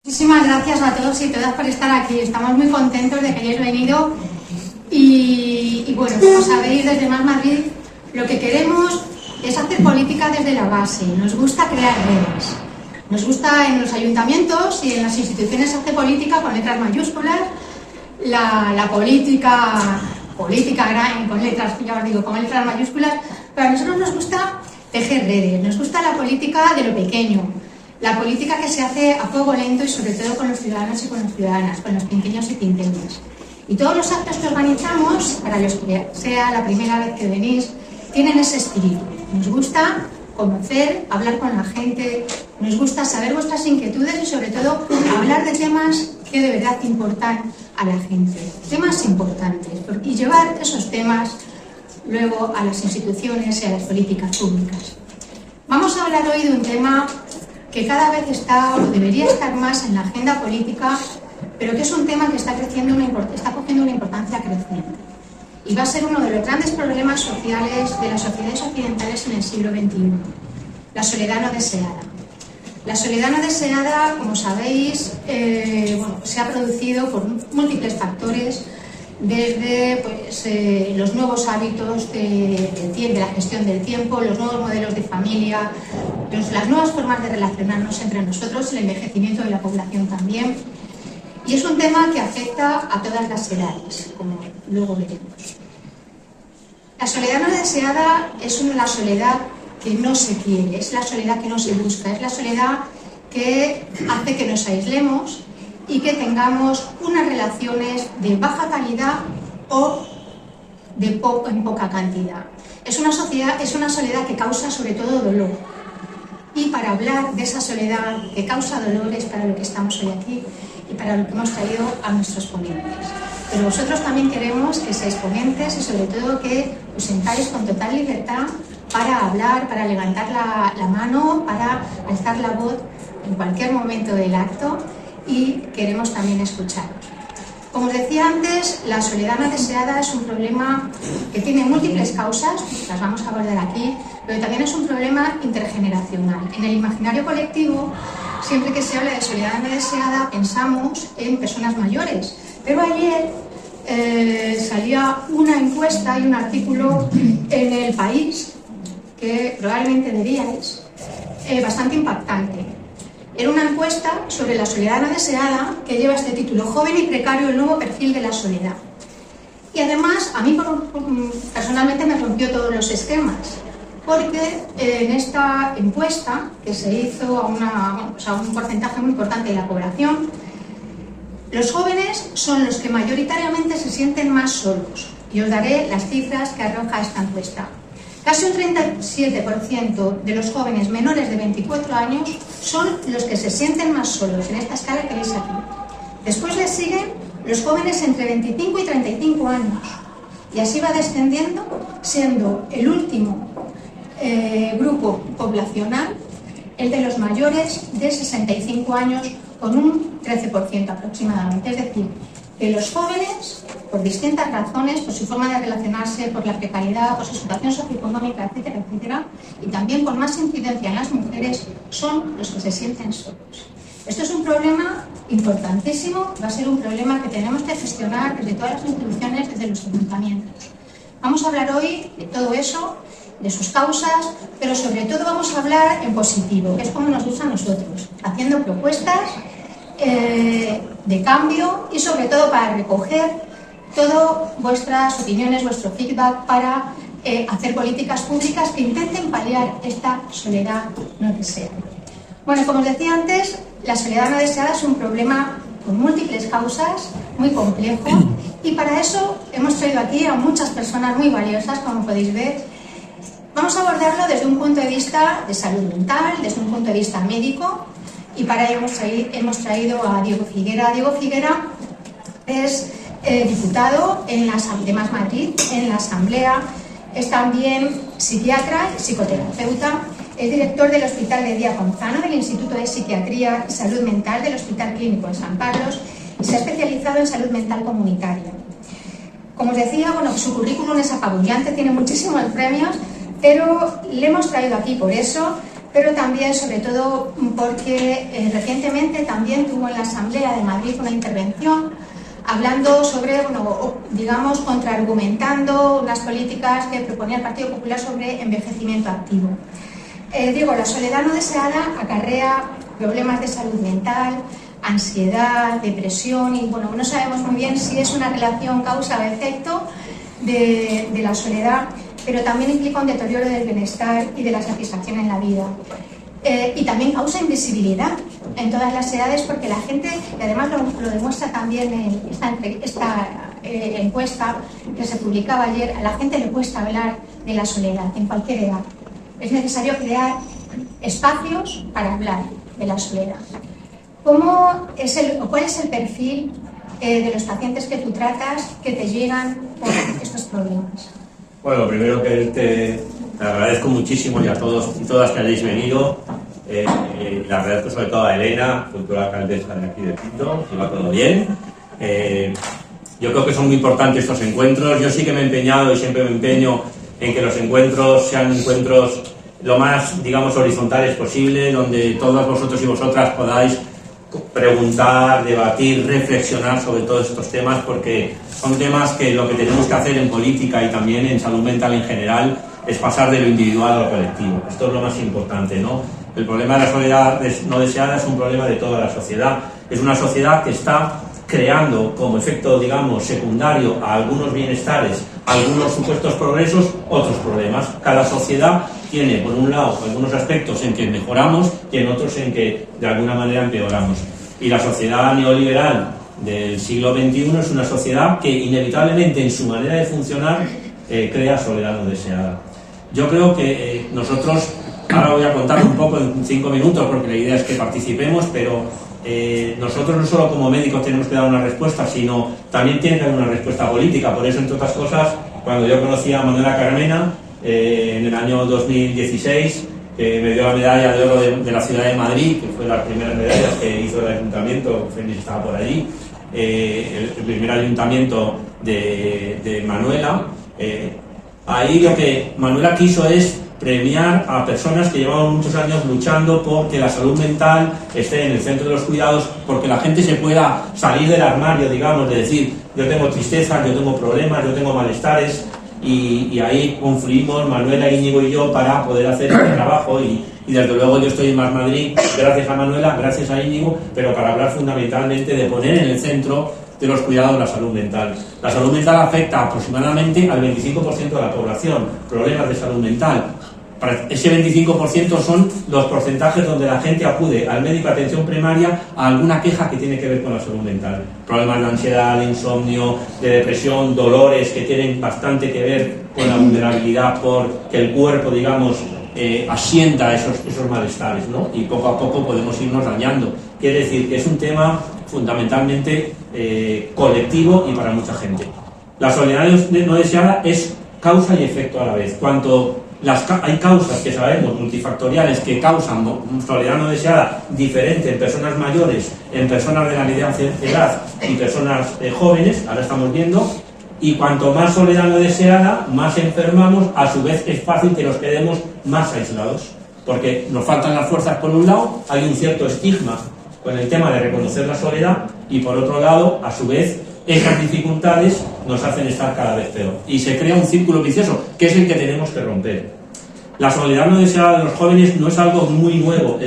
Muchísimas gracias a todos y todas por estar aquí. Estamos muy contentos de que hayáis venido y bueno, como sabéis, desde Más Madrid lo que queremos es hacer política desde la base. Nos gusta crear redes. Nos gusta en los ayuntamientos y en las instituciones hacer política con letras mayúsculas. La política con letras, ya os digo, con letras mayúsculas. Pero a nosotros nos gusta tejer redes. Nos gusta la política de lo pequeño. La política que se hace a fuego lento y sobre todo con los ciudadanos y con las ciudadanas, con los quinqueños y quinqueñas. Y todos los actos que organizamos, para los que sea la primera vez que venís, tienen ese espíritu. Nos gusta conocer, hablar con la gente, nos gusta saber vuestras inquietudes y sobre todo hablar de temas que de verdad importan a la gente. Temas importantes y llevar esos temas luego a las instituciones y a las políticas públicas. Vamos a hablar hoy de un tema que cada vez está o debería estar más en la agenda política, pero que es un tema que está cogiendo una importancia creciente. Y va a ser uno de los grandes problemas sociales de las sociedades occidentales en el siglo XXI, la soledad no deseada. La soledad no deseada, como sabéis, se ha producido por múltiples factores, desde los nuevos hábitos de la gestión del tiempo, los nuevos modelos de familia, las nuevas formas de relacionarnos entre nosotros, el envejecimiento de la población también. Y es un tema que afecta a todas las edades, como luego veremos. La soledad no deseada es la soledad que no se quiere, es la soledad que no se busca, es la soledad que hace que nos aislemos y que tengamos unas relaciones de baja calidad o en poca cantidad. Es una soledad que causa sobre todo dolor. Y para hablar de esa soledad que causa dolor es para lo que estamos hoy aquí y para lo que hemos traído a nuestros ponentes. Pero vosotros también queremos que seáis ponentes y sobre todo que os sentáis con total libertad para hablar, para levantar la mano, para alzar la voz en cualquier momento del acto. Y queremos también escucharos. Como os decía antes, la soledad no deseada es un problema que tiene múltiples causas, las vamos a abordar aquí, pero también es un problema intergeneracional. En el imaginario colectivo, siempre que se habla de soledad no deseada, pensamos en personas mayores. Pero ayer salía una encuesta y un artículo en El País, que probablemente veríais, bastante impactante. Era una encuesta sobre la soledad no deseada que lleva este título: Joven y precario, el nuevo perfil de la soledad. Y además, a mí personalmente me rompió todos los esquemas, porque en esta encuesta, que se hizo a un porcentaje muy importante de la población, los jóvenes son los que mayoritariamente se sienten más solos. Y os daré las cifras que arroja esta encuesta. Casi un 37% de los jóvenes menores de 24 años son los que se sienten más solos en esta escala que veis aquí. Después les siguen los jóvenes entre 25 y 35 años. Y así va descendiendo, siendo el último grupo poblacional el de los mayores de 65 años, con un 13% aproximadamente. Es decir, que los jóvenes, por distintas razones, por su forma de relacionarse, por la precariedad, por su situación socioeconómica, etcétera, etcétera, y también con más incidencia en las mujeres, son los que se sienten solos. Esto es un problema importantísimo, va a ser un problema que tenemos que gestionar desde todas las instituciones, desde los ayuntamientos. Vamos a hablar hoy de todo eso, de sus causas, pero sobre todo vamos a hablar en positivo, que es como nos gusta a nosotros, haciendo propuestas de cambio y sobre todo para recoger todas vuestras opiniones, vuestro feedback para hacer políticas públicas que intenten paliar esta soledad no deseada. Bueno, como os decía antes, la soledad no deseada es un problema con múltiples causas, muy complejo, y para eso hemos traído aquí a muchas personas muy valiosas, como podéis ver. Vamos a abordarlo desde un punto de vista de salud mental, desde un punto de vista médico, y para ello hemos traído a Diego Figuera. Diego Figuera es diputado de Más Madrid en la Asamblea, es también psiquiatra y psicoterapeuta, es director del Hospital de Día Ponzano, del Instituto de Psiquiatría y Salud Mental del Hospital Clínico de San Carlos, y se ha especializado en salud mental comunitaria. Como os decía, su currículum es apabullante, tiene muchísimos premios, pero le hemos traído aquí por eso, pero también, sobre todo, porque recientemente también tuvo en la Asamblea de Madrid una intervención hablando sobre, bueno, digamos, contraargumentando unas políticas que proponía el Partido Popular sobre envejecimiento activo. Digo, la soledad no deseada acarrea problemas de salud mental, ansiedad, depresión y, bueno, no sabemos muy bien si es una relación causa o efecto de la soledad, pero también implica un deterioro del bienestar y de la satisfacción en la vida. Y también causa invisibilidad en todas las edades, porque la gente, y además lo demuestra también en esta encuesta que se publicaba ayer, a la gente le cuesta hablar de la soledad en cualquier edad. Es necesario crear espacios para hablar de la soledad. ¿Cuál es el perfil de los pacientes que tú tratas que te llegan por estos problemas? Bueno, primero que te agradezco muchísimo y a todos y todas que hayáis venido. Le agradezco sobre todo a Elena, futura alcaldesa de aquí de Pinto, si va todo bien. Yo creo que son muy importantes estos encuentros. Yo sí que me he empeñado y siempre me empeño en que los encuentros sean encuentros lo más, digamos, horizontales posible, donde todos vosotros y vosotras podáis preguntar, debatir, reflexionar sobre todos estos temas, porque son temas que lo que tenemos que hacer en política y también en salud mental en general es pasar de lo individual a lo colectivo. Esto es lo más importante, ¿no? El problema de la soledad no deseada es un problema de toda la sociedad. Es una sociedad que está creando como efecto, digamos, secundario a algunos bienestares, a algunos supuestos progresos, otros problemas. Cada sociedad tiene, por un lado, algunos aspectos en que mejoramos y en otros en que, de alguna manera, empeoramos. Y la sociedad neoliberal del siglo XXI es una sociedad que, inevitablemente, en su manera de funcionar, crea soledad no deseada. Yo creo que nosotros, ahora voy a contar un poco en 5 minutos, porque la idea es que participemos, pero nosotros no solo como médicos tenemos que dar una respuesta, sino también tiene que haber una respuesta política. Por eso, entre otras cosas, cuando yo conocí a Manuela Carmena, en el año 2016, me dio la medalla de oro de la ciudad de Madrid, que fue las primeras medallas que hizo el ayuntamiento, Félix estaba por allí, el primer ayuntamiento de Manuela. Ahí lo que Manuela quiso es premiar a personas que llevaban muchos años luchando por que la salud mental esté en el centro de los cuidados, porque la gente se pueda salir del armario, digamos, de decir, yo tengo tristeza, yo tengo problemas, yo tengo malestares, y ahí confluimos Manuela, Íñigo y yo para poder hacer este trabajo, y desde luego yo estoy en Más Madrid gracias a Manuela, gracias a Íñigo, pero para hablar fundamentalmente de poner en el centro de los cuidados la salud mental. La salud mental afecta aproximadamente al 25% de la población, problemas de salud mental. Ese 25% son los porcentajes donde la gente acude al médico de atención primaria a alguna queja que tiene que ver con la salud mental. Problemas de ansiedad, de insomnio, de depresión, dolores que tienen bastante que ver con la vulnerabilidad porque el cuerpo, digamos, asienta esos malestares, ¿no? Y poco a poco podemos irnos dañando. Quiere decir que es un tema fundamentalmente colectivo y para mucha gente. La soledad no deseada es causa y efecto a la vez. Hay causas que sabemos, multifactoriales, que causan soledad no deseada diferente en personas mayores, en personas de la mediana edad y personas jóvenes, ahora estamos viendo, y cuanto más soledad no deseada, más enfermamos, a su vez es fácil que nos quedemos más aislados, porque nos faltan las fuerzas por un lado, hay un cierto estigma con el tema de reconocer la soledad, y por otro lado, a su vez, esas dificultades nos hacen estar cada vez peor. Y se crea un círculo vicioso, que es el que tenemos que romper. La soledad no deseada de los jóvenes no es algo muy nuevo.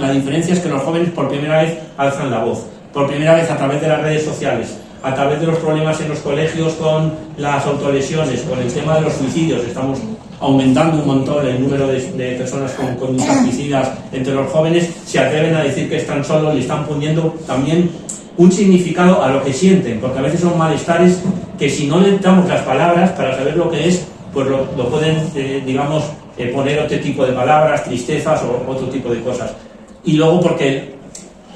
La diferencia es que los jóvenes por primera vez alzan la voz. Por primera vez a través de las redes sociales, a través de los problemas en los colegios con las autolesiones, con el tema de los suicidios. Estamos aumentando un montón el número de personas con conductas suicidas entre los jóvenes. Se atreven a decir que están solos y están poniendo también un significado a lo que sienten, porque a veces son malestares que si no le damos las palabras para saber lo que es, pues lo pueden, digamos, poner otro tipo de palabras, tristezas o otro tipo de cosas. Y luego porque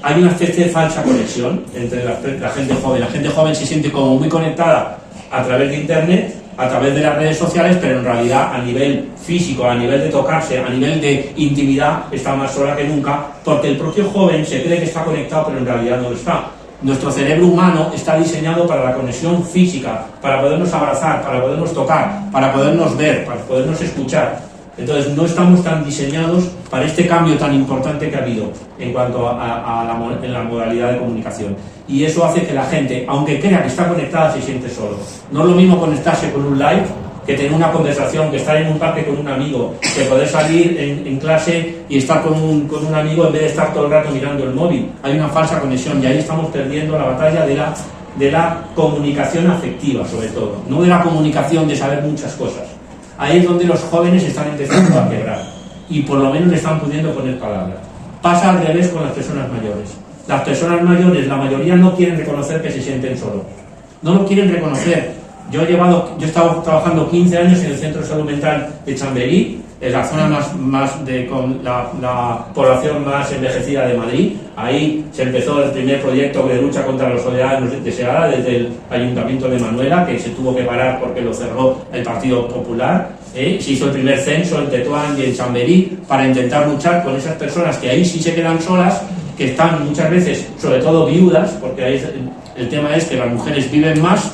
hay una especie de falsa conexión entre la gente joven. La gente joven se siente como muy conectada a través de Internet, a través de las redes sociales, pero en realidad a nivel físico, a nivel de tocarse, a nivel de intimidad, está más sola que nunca, porque el propio joven se cree que está conectado, pero en realidad no lo está. Nuestro cerebro humano está diseñado para la conexión física, para podernos abrazar, para podernos tocar, para podernos ver, para podernos escuchar. Entonces no estamos tan diseñados para este cambio tan importante que ha habido en cuanto en la modalidad de comunicación. Y eso hace que la gente, aunque crea que está conectada, se siente solo. No es lo mismo conectarse con un live que tener una conversación, que estar en un parque con un amigo, que poder salir en clase y estar con un amigo en vez de estar todo el rato mirando el móvil. Hay una falsa conexión y ahí estamos perdiendo la batalla de la comunicación afectiva, sobre todo, no de la comunicación de saber muchas cosas. Ahí es donde los jóvenes están empezando a quebrar y por lo menos le están pudiendo poner palabras. Pasa al revés con las personas mayores. Las personas mayores, la mayoría no quieren reconocer que se sienten solos. No lo quieren reconocer. Yo he estado trabajando 15 años en el Centro de Salud Mental de Chamberí, en la zona con la población más envejecida de Madrid. Ahí se empezó el primer proyecto de lucha contra la soledad deseada desde el Ayuntamiento de Manuela, que se tuvo que parar porque lo cerró el Partido Popular. Se hizo el primer censo en Tetuán y en Chamberí para intentar luchar con esas personas que ahí sí se quedan solas, que están muchas veces, sobre todo viudas, porque ahí el tema es que las mujeres viven más,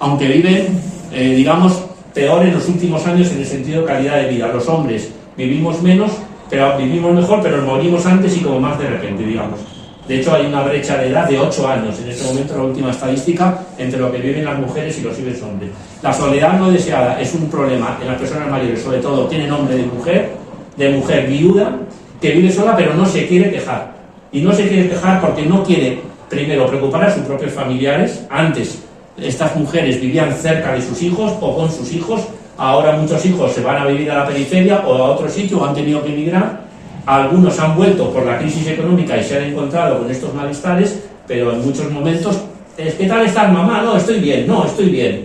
aunque viven, digamos, peor en los últimos años en el sentido de calidad de vida. Los hombres vivimos menos, pero vivimos mejor, pero morimos antes y como más de repente, digamos. De hecho, hay una brecha de edad de 8 años, en este momento la última estadística, entre lo que viven las mujeres y los viven hombres. La soledad no deseada es un problema en las personas mayores, sobre todo tiene nombre de mujer viuda, que vive sola pero no se quiere quejar. Y no se quiere quejar porque no quiere, primero, preocupar a sus propios familiares. Antes estas mujeres vivían cerca de sus hijos o con sus hijos, ahora muchos hijos se van a vivir a la periferia o a otro sitio o han tenido que emigrar. Algunos han vuelto por la crisis económica y se han encontrado con estos malestares, pero en muchos momentos, ¿qué tal estás, mamá? No, estoy bien, no, estoy bien.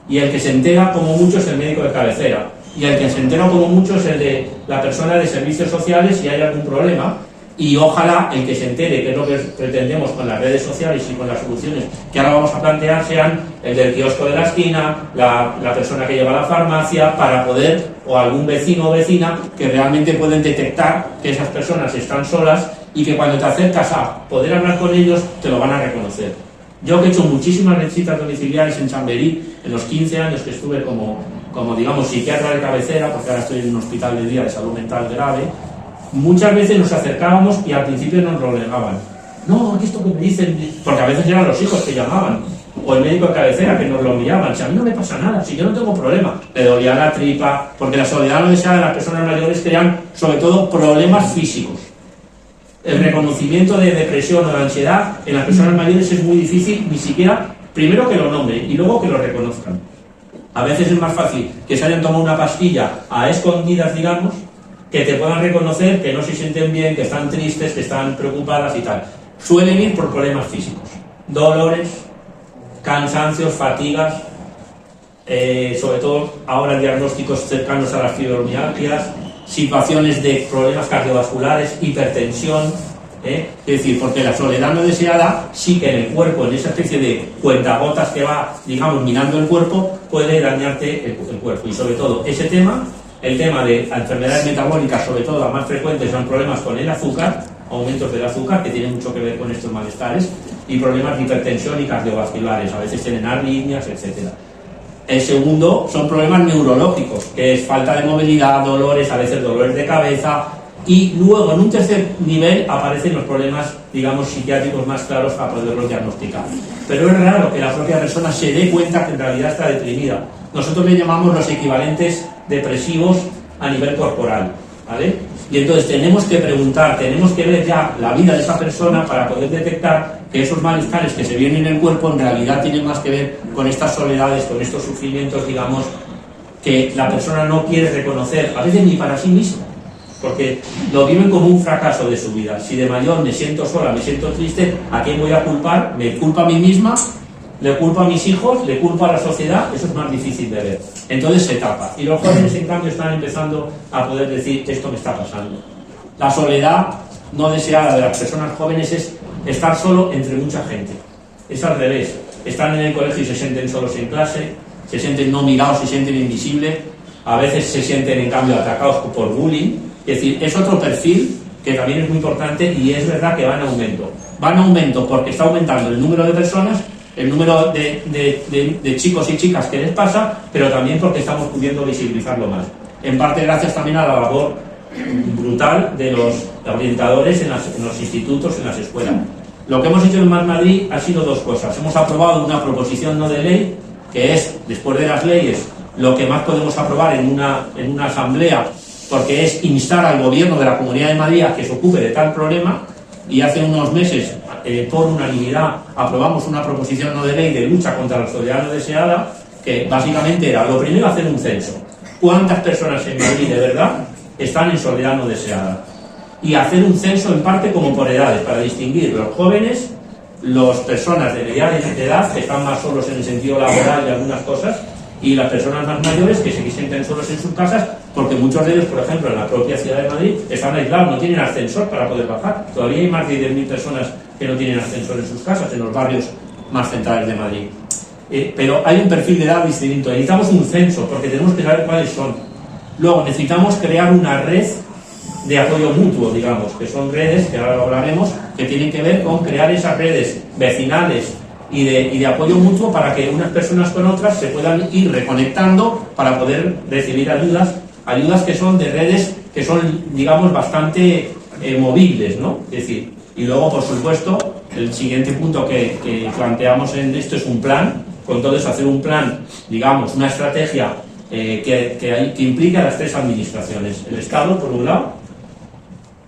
Y el que se entera como mucho es el médico de cabecera, y el que se entera como mucho es el de la persona de servicios sociales si hay algún problema. Y ojalá el que se entere, que es lo que pretendemos con las redes sociales y con las soluciones que ahora vamos a plantear, sean el del kiosco de la esquina, la persona que lleva a la farmacia, para poder, o algún vecino o vecina, que realmente pueden detectar que esas personas están solas y que cuando te acercas a poder hablar con ellos, te lo van a reconocer. Yo que he hecho muchísimas visitas domiciliares en Chamberí, en los 15 años que estuve como digamos, psiquiatra de cabecera, porque ahora estoy en un hospital de día de salud mental grave, muchas veces nos acercábamos y al principio nos lo negaban. No, esto que me dicen, porque a veces eran los hijos que llamaban, o el médico de cabecera que nos lo enviaban. Si a mí no me pasa nada, si yo no tengo problema, le dolía la tripa, porque la soledad no deseada de las personas mayores crean sobre todo problemas físicos. El reconocimiento de depresión o de ansiedad en las personas mayores es muy difícil, ni siquiera, primero que lo nombren y luego que lo reconozcan. A veces es más fácil que se hayan tomado una pastilla a escondidas, digamos, que te puedan reconocer que no se sienten bien, que están tristes, que están preocupadas y tal. Suelen ir por problemas físicos, dolores, cansancios, fatigas, sobre todo ahora diagnósticos cercanos a las fibromialgias, situaciones de problemas cardiovasculares, hipertensión, es decir, porque la soledad no deseada sí que en el cuerpo, en esa especie de cuentagotas que va, digamos, minando el cuerpo, puede dañarte el cuerpo. Y sobre todo ese tema, el tema de enfermedades metabólicas, sobre todo las más frecuentes, son problemas con el azúcar, aumentos del azúcar, que tienen mucho que ver con estos malestares, y problemas de hipertensión y cardiovasculares, a veces tienen arritmias, etc. El segundo son problemas neurológicos, que es falta de movilidad, dolores, a veces dolores de cabeza, y luego en un tercer nivel aparecen los problemas, digamos, psiquiátricos más claros para poderlos diagnosticar. Pero es raro que la propia persona se dé cuenta que en realidad está deprimida. Nosotros le llamamos los equivalentes depresivos a nivel corporal, ¿vale? Y entonces tenemos que preguntar, tenemos que ver ya la vida de esa persona para poder detectar que esos malestares que se vienen en el cuerpo en realidad tienen más que ver con estas soledades, con estos sufrimientos, digamos, que la persona no quiere reconocer, a veces ni para sí misma, porque lo viven como un fracaso de su vida. Si de mayor me siento sola, me siento triste, ¿a quién voy a culpar? ¿Me culpo a mí misma? ¿Le culpo a mis hijos? ¿Le culpo a la sociedad? Eso es más difícil de ver. Entonces se tapa. Y los jóvenes, en cambio, están empezando a poder decir, esto me está pasando. La soledad no deseada de las personas jóvenes es estar solo entre mucha gente. Es al revés. Están en el colegio y se sienten solos en clase, se sienten no mirados, se sienten invisibles, a veces se sienten, en cambio, atacados por bullying. Es decir, es otro perfil que también es muy importante y es verdad que va en aumento. Va en aumento porque está aumentando el número de personas, el número de chicos y chicas que les pasa, pero también porque estamos pudiendo visibilizarlo más. en parte gracias también a la labor brutal de los orientadores en los institutos, en las escuelas. Lo que hemos hecho en Más Madrid ha sido dos cosas. Hemos aprobado una proposición no de ley, que es, después de las leyes, lo que más podemos aprobar en una asamblea, porque es instar al gobierno de la Comunidad de Madrid a que se ocupe de tal problema, y hace unos meses, por unanimidad, aprobamos una proposición no de ley de lucha contra la soledad no deseada, que básicamente era, lo primero, hacer un censo. ¿Cuántas personas en Madrid de verdad están en soledad no deseada? Y hacer un censo en parte como por edades, para distinguir los jóvenes, las personas de mediana edad que están más solos en el sentido laboral y algunas cosas, y las personas más mayores que se sienten solos en sus casas, porque muchos de ellos, por ejemplo, en la propia ciudad de Madrid, están aislados, no tienen ascensor para poder bajar. Todavía hay más de 10.000 personas que no tienen ascensor en sus casas, en los barrios más centrales de Madrid. Pero hay un perfil de edad distinto. Necesitamos un censo, porque tenemos que saber cuáles son. Luego, necesitamos crear una red de apoyo mutuo, digamos, que son redes, que ahora lo hablaremos, que tienen que ver con crear esas redes vecinales y de apoyo mutuo para que unas personas con otras se puedan ir reconectando para poder recibir ayudas que son de redes que son, digamos, bastante movibles, ¿no? Es decir, y luego, por supuesto, el siguiente punto que planteamos en esto es un plan. Con todo eso, hacer un plan, digamos, una estrategia que implique a las tres administraciones. El Estado, por un lado,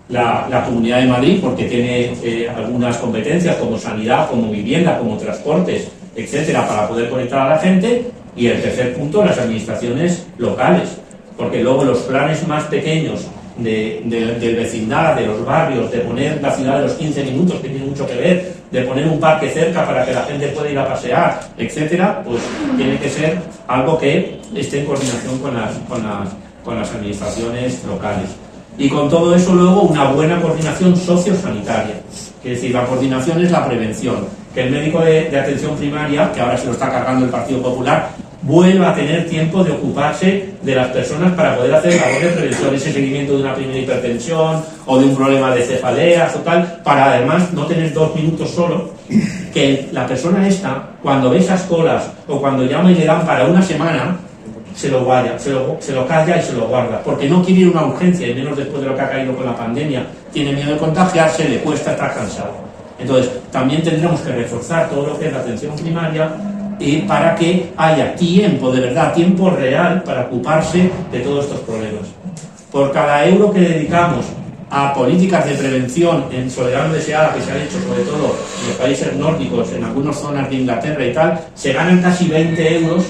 la Comunidad de Madrid, porque tiene algunas competencias como sanidad, como vivienda, como transportes, etcétera, para poder conectar a la gente. Y el tercer punto, las administraciones locales, porque luego los planes más pequeños del vecindad, de los barrios, de poner la ciudad de los 15 minutos, que tiene mucho que ver, de poner un parque cerca para que la gente pueda ir a pasear, etcétera, pues tiene que ser algo que esté en coordinación con las administraciones locales. Y con todo eso luego una buena coordinación sociosanitaria. Es decir, la coordinación es la prevención. Que el médico de atención primaria, que ahora se lo está cargando el Partido Popular, vuelva a tener tiempo de ocuparse de las personas para poder hacer labor de prevención, ese seguimiento de una primera hipertensión o de un problema de cefaleas o tal, para además no tener 2 minutos solo, que la persona esta, cuando ve esas colas o cuando llama y le dan para una semana, se lo calla y se lo guarda, porque no quiere ir a una urgencia, y menos después de lo que ha caído con la pandemia, tiene miedo de contagiarse, le cuesta, estar cansado. Entonces, también tendremos que reforzar todo lo que es la atención primaria para que haya tiempo, de verdad, tiempo real para ocuparse de todos estos problemas. Por cada euro que dedicamos a políticas de prevención en soledad no deseada, que se han hecho sobre todo en los países nórdicos, en algunas zonas de Inglaterra y tal, se ganan casi 20 euros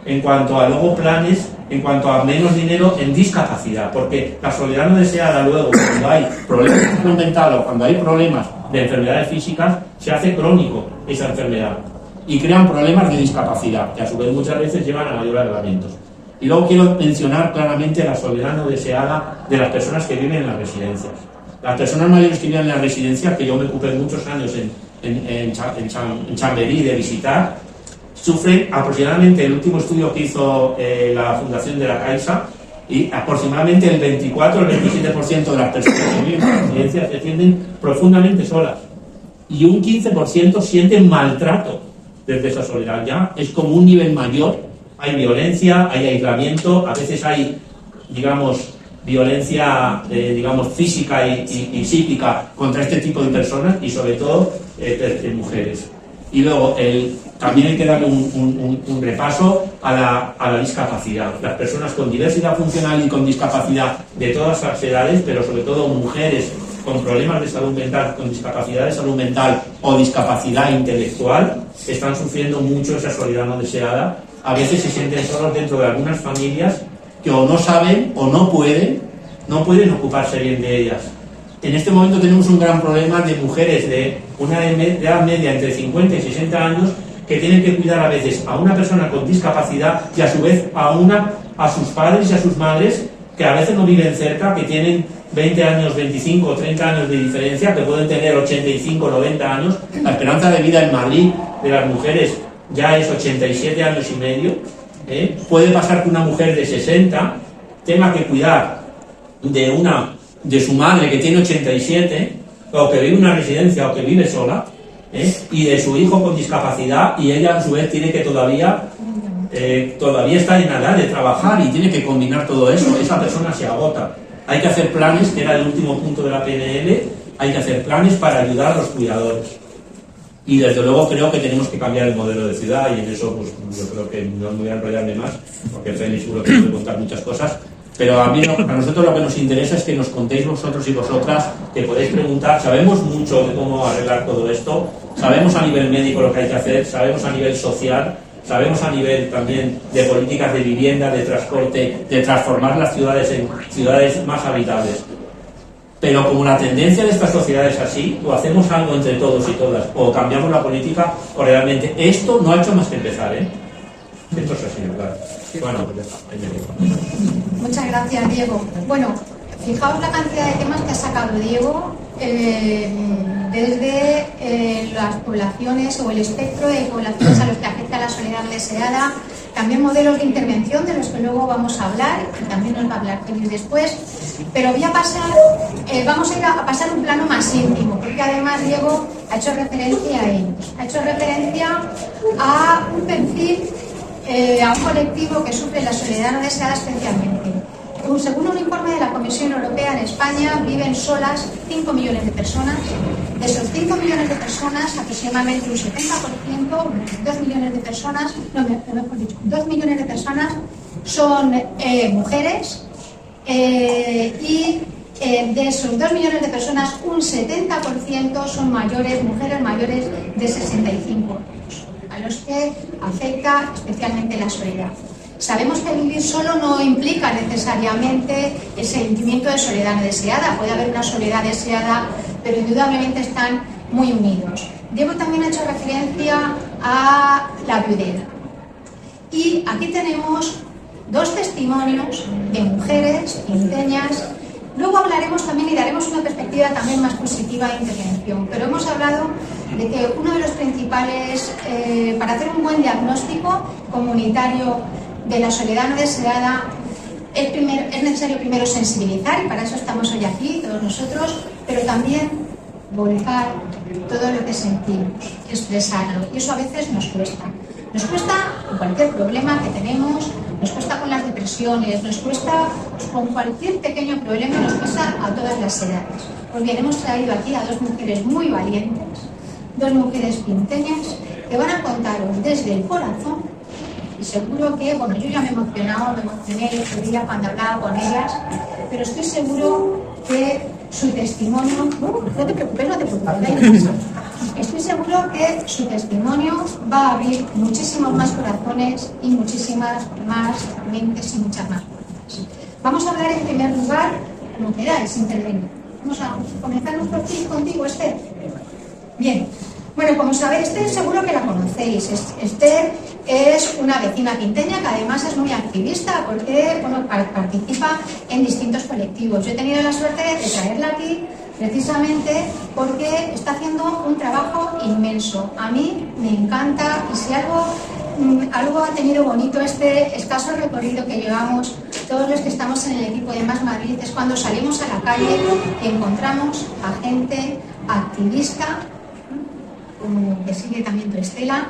en cuanto a luego planes, en cuanto a menos dinero en discapacidad, porque la soledad no deseada luego, cuando hay problemas de salud mental o cuando hay problemas de enfermedades físicas, se hace crónico esa enfermedad y crean problemas de discapacidad, que a su vez muchas veces llevan a mayores agravamientos. Y luego quiero mencionar claramente la soledad no deseada de las personas que viven en las residencias. Las personas mayores que viven en las residencias, que yo me ocupé muchos años en Chamberí de visitar, sufren aproximadamente, el último estudio que hizo la Fundación de la Caixa, y aproximadamente el 24 o el 27% de las personas que viven en las residencias se sienten profundamente solas. Y un 15% sienten maltrato desde esa soledad. Ya es como un nivel mayor, hay violencia, hay aislamiento, a veces hay, digamos, violencia, digamos, física y psíquica contra este tipo de personas y sobre todo en mujeres. Y luego, también hay que darle un repaso a la discapacidad. Las personas con diversidad funcional y con discapacidad de todas las edades, pero sobre todo mujeres con problemas de salud mental, con discapacidad de salud mental o discapacidad intelectual, están sufriendo mucho esa soledad no deseada. A veces se sienten solos dentro de algunas familias que o no saben o no pueden ocuparse bien de ellas. En este momento tenemos un gran problema de mujeres de una edad media entre 50 y 60 años que tienen que cuidar a veces a una persona con discapacidad y a su vez a sus padres y a sus madres que a veces no viven cerca, que tienen 20 años, 25 o 30 años de diferencia, que pueden tener 85 o 90 años. La esperanza de vida en Madrid de las mujeres ya es 87 años y medio. Puede pasar que una mujer de 60 tenga que cuidar de su madre que tiene 87, o que vive en una residencia o que vive sola, y de su hijo con discapacidad, y ella a su vez tiene que todavía todavía está en edad de trabajar y tiene que combinar todo eso, esa persona se agota. Hay que hacer planes, que era el último punto de la PNL, hay que hacer planes para ayudar a los cuidadores. Y desde luego creo que tenemos que cambiar el modelo de ciudad, y en eso pues yo creo que no me voy a enrollarme más, porque Félix seguro que puede contar muchas cosas, pero a nosotros lo que nos interesa es que nos contéis vosotros y vosotras, que podéis preguntar. Sabemos mucho de cómo arreglar todo esto, sabemos a nivel médico lo que hay que hacer, sabemos a nivel social, sabemos a nivel también de políticas de vivienda, de transporte, de transformar las ciudades en ciudades más habitables. Pero como la tendencia de estas sociedades es así, o hacemos algo entre todos y todas, o cambiamos la política, o realmente esto no ha hecho más que empezar, ¿eh? Esto es así, ¿verdad? Bueno, pues ya está. Ahí me quedo. Muchas gracias, Diego. Bueno, fijaos la cantidad de temas que ha sacado Diego, desde las poblaciones o el espectro de poblaciones a los que afecta la soledad no deseada, también modelos de intervención de los que luego vamos a hablar, y también nos va a hablar Félix después, pero voy a pasar, vamos a ir a pasar un plano más íntimo, porque además Diego ha hecho referencia a ellos, ha hecho referencia a un perfil, a un colectivo que sufre la soledad no deseada especialmente. Según un informe de la Comisión Europea, en España viven solas 5 millones de personas. De esos 5 millones de personas, aproximadamente un 70%, 2 millones de personas, mejor dicho, 2 millones de personas son mujeres, y de esos 2 millones de personas, un 70% son mujeres mayores de 65 años, a los que afecta especialmente la soledad. Sabemos que vivir solo no implica necesariamente el sentimiento de soledad no deseada. Puede haber una soledad deseada, pero indudablemente están muy unidos. Diego también ha hecho referencia a la viudez. Y aquí tenemos 2 testimonios de mujeres quinteñas. Luego hablaremos también y daremos una perspectiva también más positiva de intervención. Pero hemos hablado de que uno de los principales, para hacer un buen diagnóstico comunitario de la soledad no deseada, es necesario primero sensibilizar, y para eso estamos hoy aquí, todos nosotros, pero también volcar todo lo que sentimos, expresarlo, y eso a veces nos cuesta. Nos cuesta con cualquier problema que tenemos, nos cuesta con las depresiones, nos cuesta con cualquier pequeño problema, nos cuesta a todas las edades. Pues bien, hemos traído aquí a 2 mujeres muy valientes, 2 mujeres quinteñas, que van a contaros desde el corazón. Y seguro que, bueno, yo ya me he emocionado, me emocioné el otro día cuando hablaba con ellas, pero estoy seguro que su testimonio, no te preocupes, estoy seguro que su testimonio va a abrir muchísimos más corazones y muchísimas más mentes y muchas más puertas. Vamos a hablar en primer lugar, como queráis, intervenir. Vamos a comenzar nuestro tip contigo, Esther. Bien. Bueno, como sabéis, Esther seguro que la conocéis. Esther es una vecina quinteña que además es muy activista porque participa en distintos colectivos. Yo he tenido la suerte de traerla aquí precisamente porque está haciendo un trabajo inmenso. A mí me encanta, y si algo ha tenido bonito este escaso recorrido que llevamos todos los que estamos en el equipo de Más Madrid, es cuando salimos a la calle y encontramos a gente activista, que sigue también tu estela,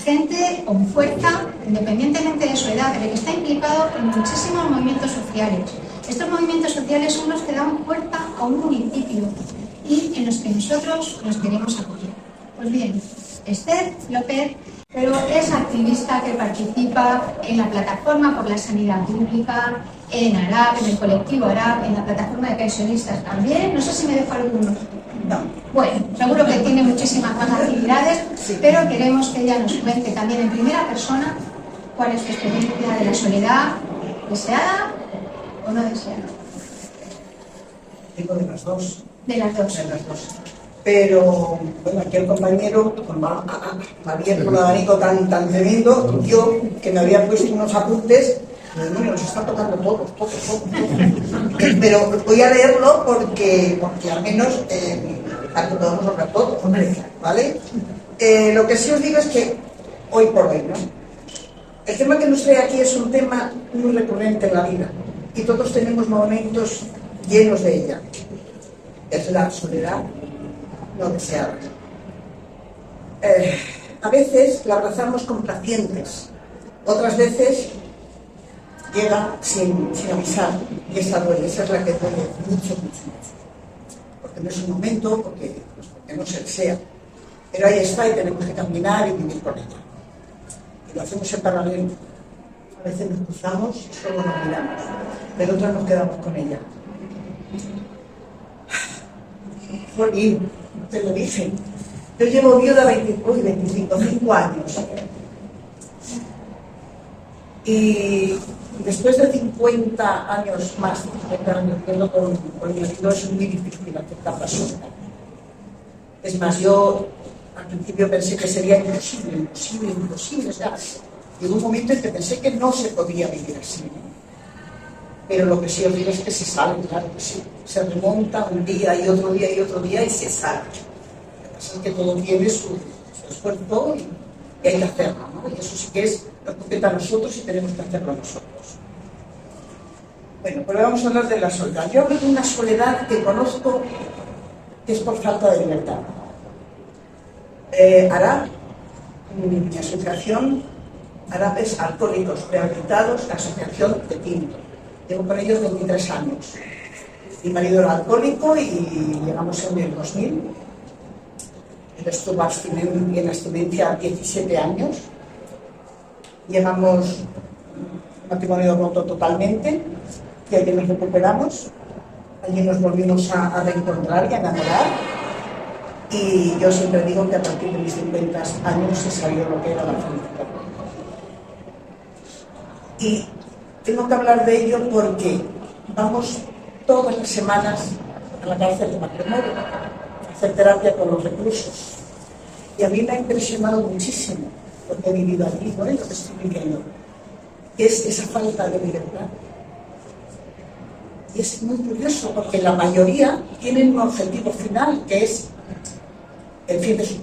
gente con fuerza, independientemente de su edad, pero que está implicado en muchísimos movimientos sociales. Estos movimientos sociales son los que dan fuerza a un municipio y en los que nosotros nos queremos apoyar. Pues bien, Esther López, pero es activista que participa en la plataforma por la sanidad pública, en ARAP, en el colectivo ARAP, en la plataforma de pensionistas también. No sé si me dejo alguno. No. Bueno, seguro que tiene muchísimas más actividades, pero queremos que ella nos cuente también en primera persona cuál es su experiencia de la soledad deseada o no deseada. Digo de las dos. De las dos. De las dos. Pero, bueno, aquí el compañero me había hecho un abanico tan tremendo, yo que me había puesto unos apuntes, y me los está tocando todo. Pero voy a leerlo porque al menos para que podamos hablar todo, ¿vale? Lo que sí os digo es que hoy por hoy, ¿no? El tema que nos trae aquí es un tema muy recurrente en la vida y todos tenemos momentos llenos de ella. Es la soledad no deseada. A veces la abrazamos complacientes, Otras veces llega sin avisar, y esa es la que duele mucho, porque no es un momento, porque no se desea, pero ahí está y tenemos que caminar y vivir con ella, y lo hacemos en paralelo. A veces nos cruzamos y solo nos miramos, pero otras nos quedamos con ella. Jolín, te lo dije, yo llevo viuda 25 años. Y después de 50 años más, 50 años viviendo con mi marido, es muy difícil aceptar la soledad. Es más, yo al principio pensé que sería imposible. O sea, llegó un momento en que pensé que no se podía vivir así. Pero lo que sí os digo es que se sale, claro que sí. Se remonta un día y otro día y otro día y se sale. Lo que pasa es que todo tiene su esfuerzo y hay que hacerlo, ¿no? Y eso sí que es lo que compete a nosotros y tenemos que hacerlo nosotros. Bueno, pues vamos a hablar de la soledad. Yo hablo de una soledad que conozco que es por falta de libertad. ARAP, mi asociación, ARAP es Alcohólicos Rehabilitados, la asociación de Pinto. Llevo con ellos 23 años. Mi marido era alcohólico y llegamos en el 2000. Él estuvo en abstinencia 17 años. Llegamos un matrimonio roto totalmente, y allí nos recuperamos. Allí nos volvimos a reencontrar y a enamorar. Y yo siempre digo que a partir de mis 50 años se sabió lo que era la felicidad. Y tengo que hablar de ello porque vamos todas las semanas a la cárcel de matrimonio a hacer terapia con los reclusos. Y a mí me ha impresionado muchísimo lo que he vivido allí, ¿no? Y lo que estoy viviendo. Es esa falta de libertad. Y es muy curioso porque la mayoría tienen un objetivo final, que es el fin de sus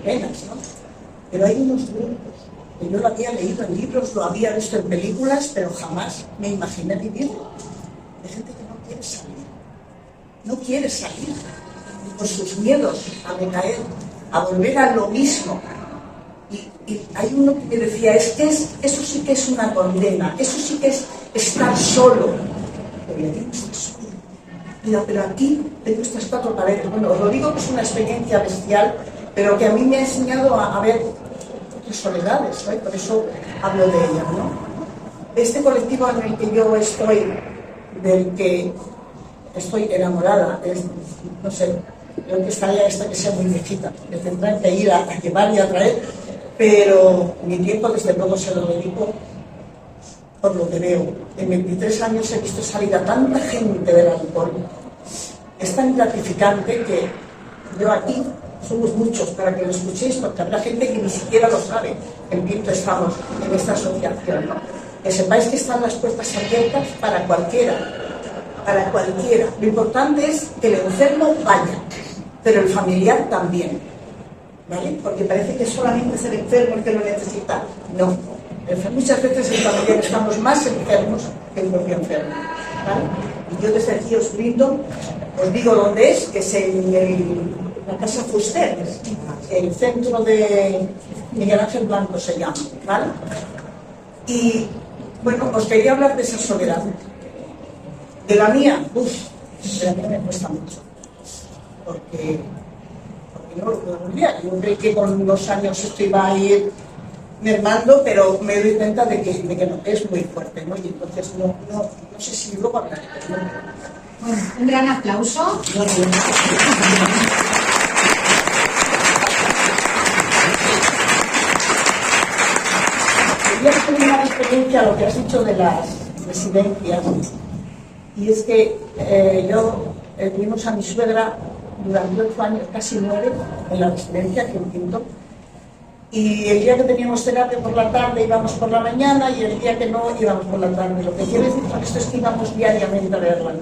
penas, ¿no? Pero hay unos grupos que yo lo había leído en libros, lo había visto en películas, pero jamás me imaginé vivirlo. De gente que no quiere salir. No quiere salir por sus miedos a recaer, a volver a lo mismo. Y hay uno que me decía, eso sí que es una condena, eso sí que es estar solo. Pero aquí no estás solo. Mira, pero aquí tengo estas 4 paredes. Bueno, os lo digo que es una experiencia bestial, pero que a mí me ha enseñado a ver otras soledades, ¿no? Y por eso hablo de ella, ¿no? Este colectivo en el que yo estoy, del que estoy enamorada, no sé, creo que estaría esta que sea muy viejita, me tendrán que ir a llevar y a traer, pero mi tiempo desde luego se lo dedico por lo que veo. En 23 años he visto salir a tanta gente del alcohol. Es tan gratificante que yo aquí, somos muchos para que lo escuchéis, porque habrá gente que ni siquiera lo sabe. En Pinto estamos en esta asociación, ¿no? Que sepáis que están las puertas abiertas para cualquiera. Para cualquiera. Lo importante es que el enfermo vaya, pero el familiar también, ¿vale? Porque parece que solamente es el enfermo el que lo necesita. No. Muchas veces en familiar estamos más enfermos que el propio enfermo, ¿vale? Y yo desde aquí os brindo, os digo dónde es, que es la Casa Fuster, el centro de Miguel Ángel Blanco se llama, ¿vale? Y bueno, os quería hablar de esa soledad. De la mía, de la mía me cuesta mucho, porque no lo puedo olvidar. Yo creo que con los años esto iba a ir mermando, pero me doy cuenta de que no, es muy fuerte, ¿no? Y entonces no sé si luego hablaré. Bueno, un gran aplauso. Quería hacer una experiencia a lo que has dicho de las residencias, y es que tuvimos a mi suegra durante 8 años, casi 9, en la residencia que en Pinto. Y el día que teníamos terapia por la tarde íbamos por la mañana, y el día que no íbamos por la tarde. Lo que quiero decir con esto es que íbamos diariamente a verla.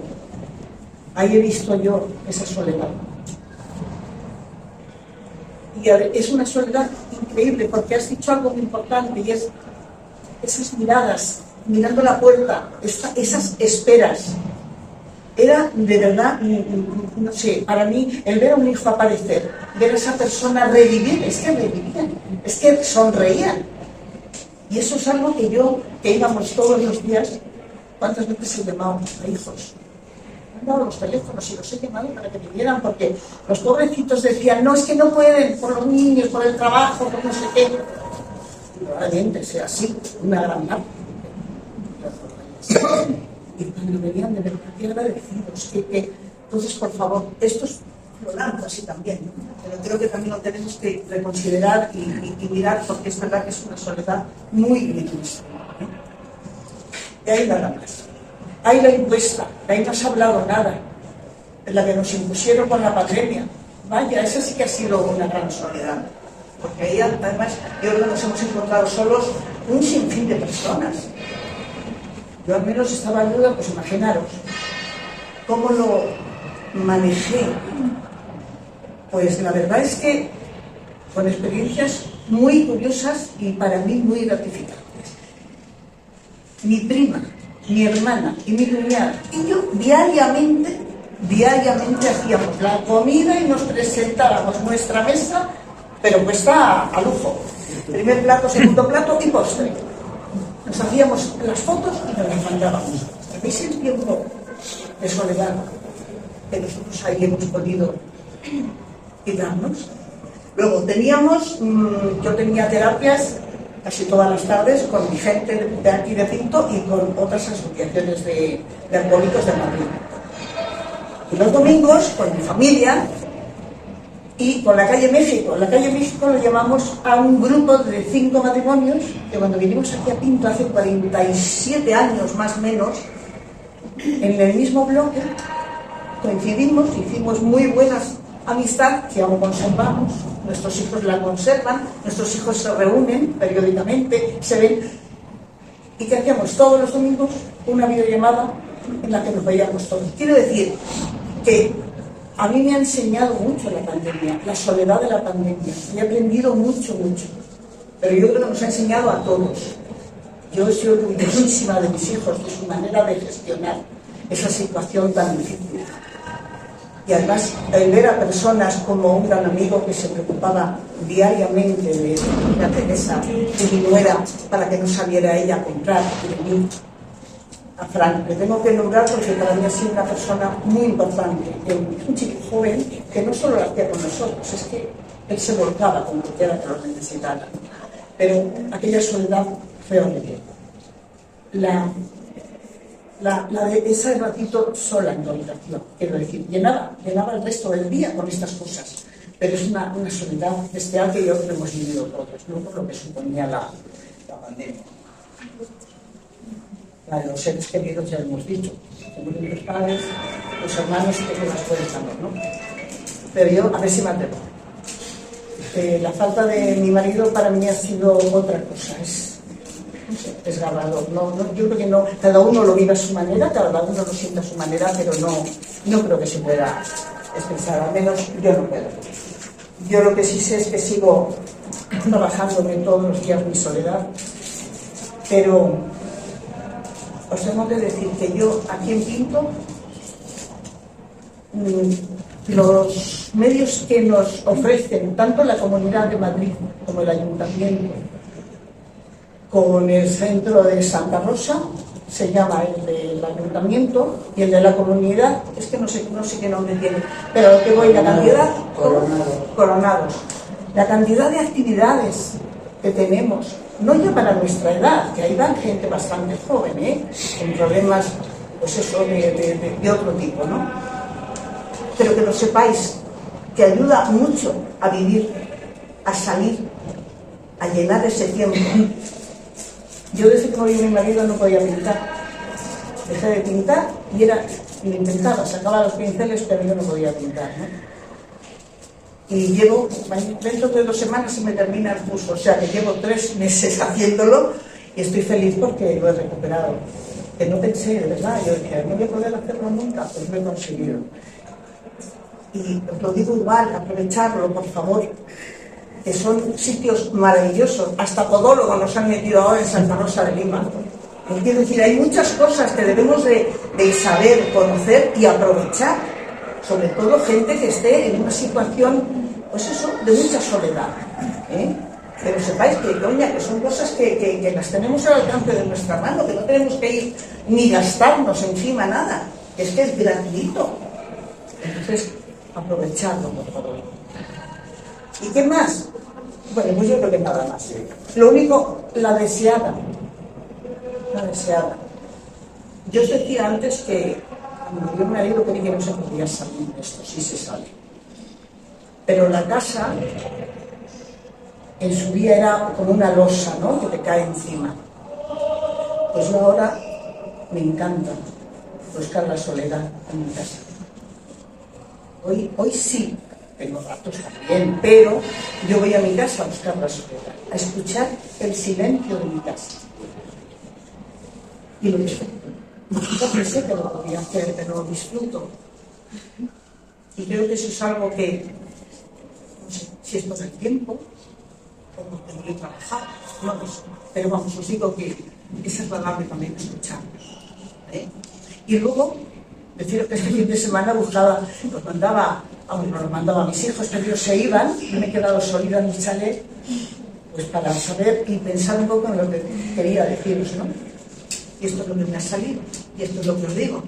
Ahí he visto yo esa soledad. Y es una soledad increíble, porque has dicho algo muy importante, y es esas miradas, mirando la puerta, esas esperas. Era de verdad, no sé, para mí, el ver a un hijo aparecer, ver a esa persona revivir, es que revivían, es que sonreían. Y eso es algo que íbamos todos los días. ¿Cuántas veces he llamado a hijos? Han dado los teléfonos y los he llamado para que vinieran, porque los pobrecitos decían, no, es que no pueden, por los niños, por el trabajo, por no sé qué. Y probablemente sea así, una gran parte. Y cuando venían de verdad que agradecidos, entonces, por favor, esto es lo largo así también, ¿no? Pero creo que también lo tenemos que reconsiderar y mirar, porque es verdad que es una soledad muy injusta, ¿eh? Y hay nada más. Hay la impuesta, de ahí no se ha hablado nada, de la que nos impusieron con la pandemia. Vaya, esa sí que ha sido una gran soledad, porque ahí además yo creo que nos hemos encontrado solos un sinfín de personas. Yo al menos estaba en duda, pues imaginaros cómo lo manejé. Pues la verdad es que con experiencias muy curiosas y para mí muy gratificantes. Mi prima, mi hermana y mi cuñada y yo diariamente hacíamos la comida y nos presentábamos nuestra mesa, pero puesta a lujo. Primer plato, segundo plato y postre. Nos hacíamos las fotos y nos las mandábamos. ¿Veis el tiempo de soledad que nosotros ahí hemos podido quitarnos? Luego teníamos, yo tenía terapias casi todas las tardes con mi gente de aquí de Pinto y con otras asociaciones de alcohólicos de Madrid. Y los domingos con mi familia y con la calle México. La calle México lo llamamos a un grupo de 5 matrimonios que cuando vinimos aquí a Pinto hace 47 años más o menos, en el mismo bloque coincidimos, hicimos muy buenas amistad que aún conservamos, nuestros hijos la conservan, nuestros hijos se reúnen periódicamente, se ven. ¿Y qué hacíamos? Todos los domingos una videollamada en la que nos veíamos todos. Quiero decir que a mí me ha enseñado mucho la pandemia, la soledad de la pandemia. He aprendido mucho, pero yo creo que nos ha enseñado a todos. Yo he sido orgullosísima de mis hijos, de su manera de gestionar esa situación tan difícil. Y además, el ver a personas como un gran amigo que se preocupaba diariamente de la Teresa, de mi nuera, para que no saliera ella a comprar, y de mí, a Frank. Le tengo que nombrar porque para mí ha sido una persona muy importante. Un chico joven que no solo lo hacía con nosotros, es que él se volcaba con cualquiera que lo necesitara. Pero aquella soledad fue horrible. De ese ratito sola en la habitación, quiero decir, llenaba el resto del día con estas cosas, pero es una soledad bestial que yo creo que hemos vivido todos, no por lo que suponía la pandemia. La de los seres queridos ya hemos dicho, los padres, los hermanos, que las cuentan, ¿no? Pero yo, a ver si me atrevo. La falta de mi marido para mí ha sido otra cosa, es desgarrador. Yo creo que no, cada uno lo vive a su manera, cada uno lo siente a su manera, pero no creo que se pueda expresar, al menos yo no puedo. Yo lo que sí sé es que sigo trabajándome todos los días mi soledad, pero os tengo que decir que yo aquí en Pinto, los medios que nos ofrecen tanto la Comunidad de Madrid como el Ayuntamiento, con el centro de Santa Rosa, se llama el del Ayuntamiento, y el de la Comunidad, es que no sé qué nombre tiene, pero lo que voy, la cantidad, Coronados, la cantidad de actividades que tenemos, no ya para nuestra edad, que ahí van gente bastante joven, con problemas, pues eso, de otro tipo, ¿no? Pero que lo sepáis, que ayuda mucho a vivir, a salir, a llenar ese tiempo. Yo desde que murió mi marido no podía pintar. Dejé de pintar y lo intentaba, sacaba los pinceles, pero yo no podía pintar, ¿no? Y llevo, dentro de 2 semanas se me termina el curso, o sea que llevo 3 meses haciéndolo y estoy feliz porque lo he recuperado. Que no pensé, de verdad, yo dije, no voy a poder hacerlo nunca, pues lo he conseguido. Y os lo digo igual, aprovecharlo, por favor, que son sitios maravillosos, hasta podólogos nos han metido ahora en Santa Rosa de Lima. Quiero decir, hay muchas cosas que debemos de saber, conocer y aprovechar, sobre todo gente que esté en una situación, pues eso, de mucha soledad, Pero sepáis que, coña, que son cosas que las tenemos al alcance de nuestra mano, que no tenemos que ir ni gastarnos encima nada, es que es gratuito. Entonces, aprovechadlo, por favor. ¿Y qué más? Bueno, pues yo creo que nada más. Lo único, la deseada. La deseada. Yo os decía antes que cuando yo me marido creí que no se podía salir de esto, sí se sale. Pero la casa, en su día era como una losa, ¿no?, que te cae encima. Pues yo ahora me encanta buscar la soledad en mi casa. Hoy sí, tengo ratos también, pero yo voy a mi casa a buscar la soledad, a escuchar el silencio de mi casa. Y lo disfruto. Yo pensé que lo podía hacer, pero lo disfruto. Y creo que eso es algo que, no sé si es por el tiempo o porque no he trabajado, no lo sé. Pero vamos, os digo que es agradable también escucharlos. Y luego, deciros que este fin de semana buscaba, pues mandaba a mis hijos, que ellos se iban, y me he quedado solita en mi chalet, pues para saber y pensar un poco en lo que quería deciros, ¿no? Y esto es lo que me ha salido, y esto es lo que os digo.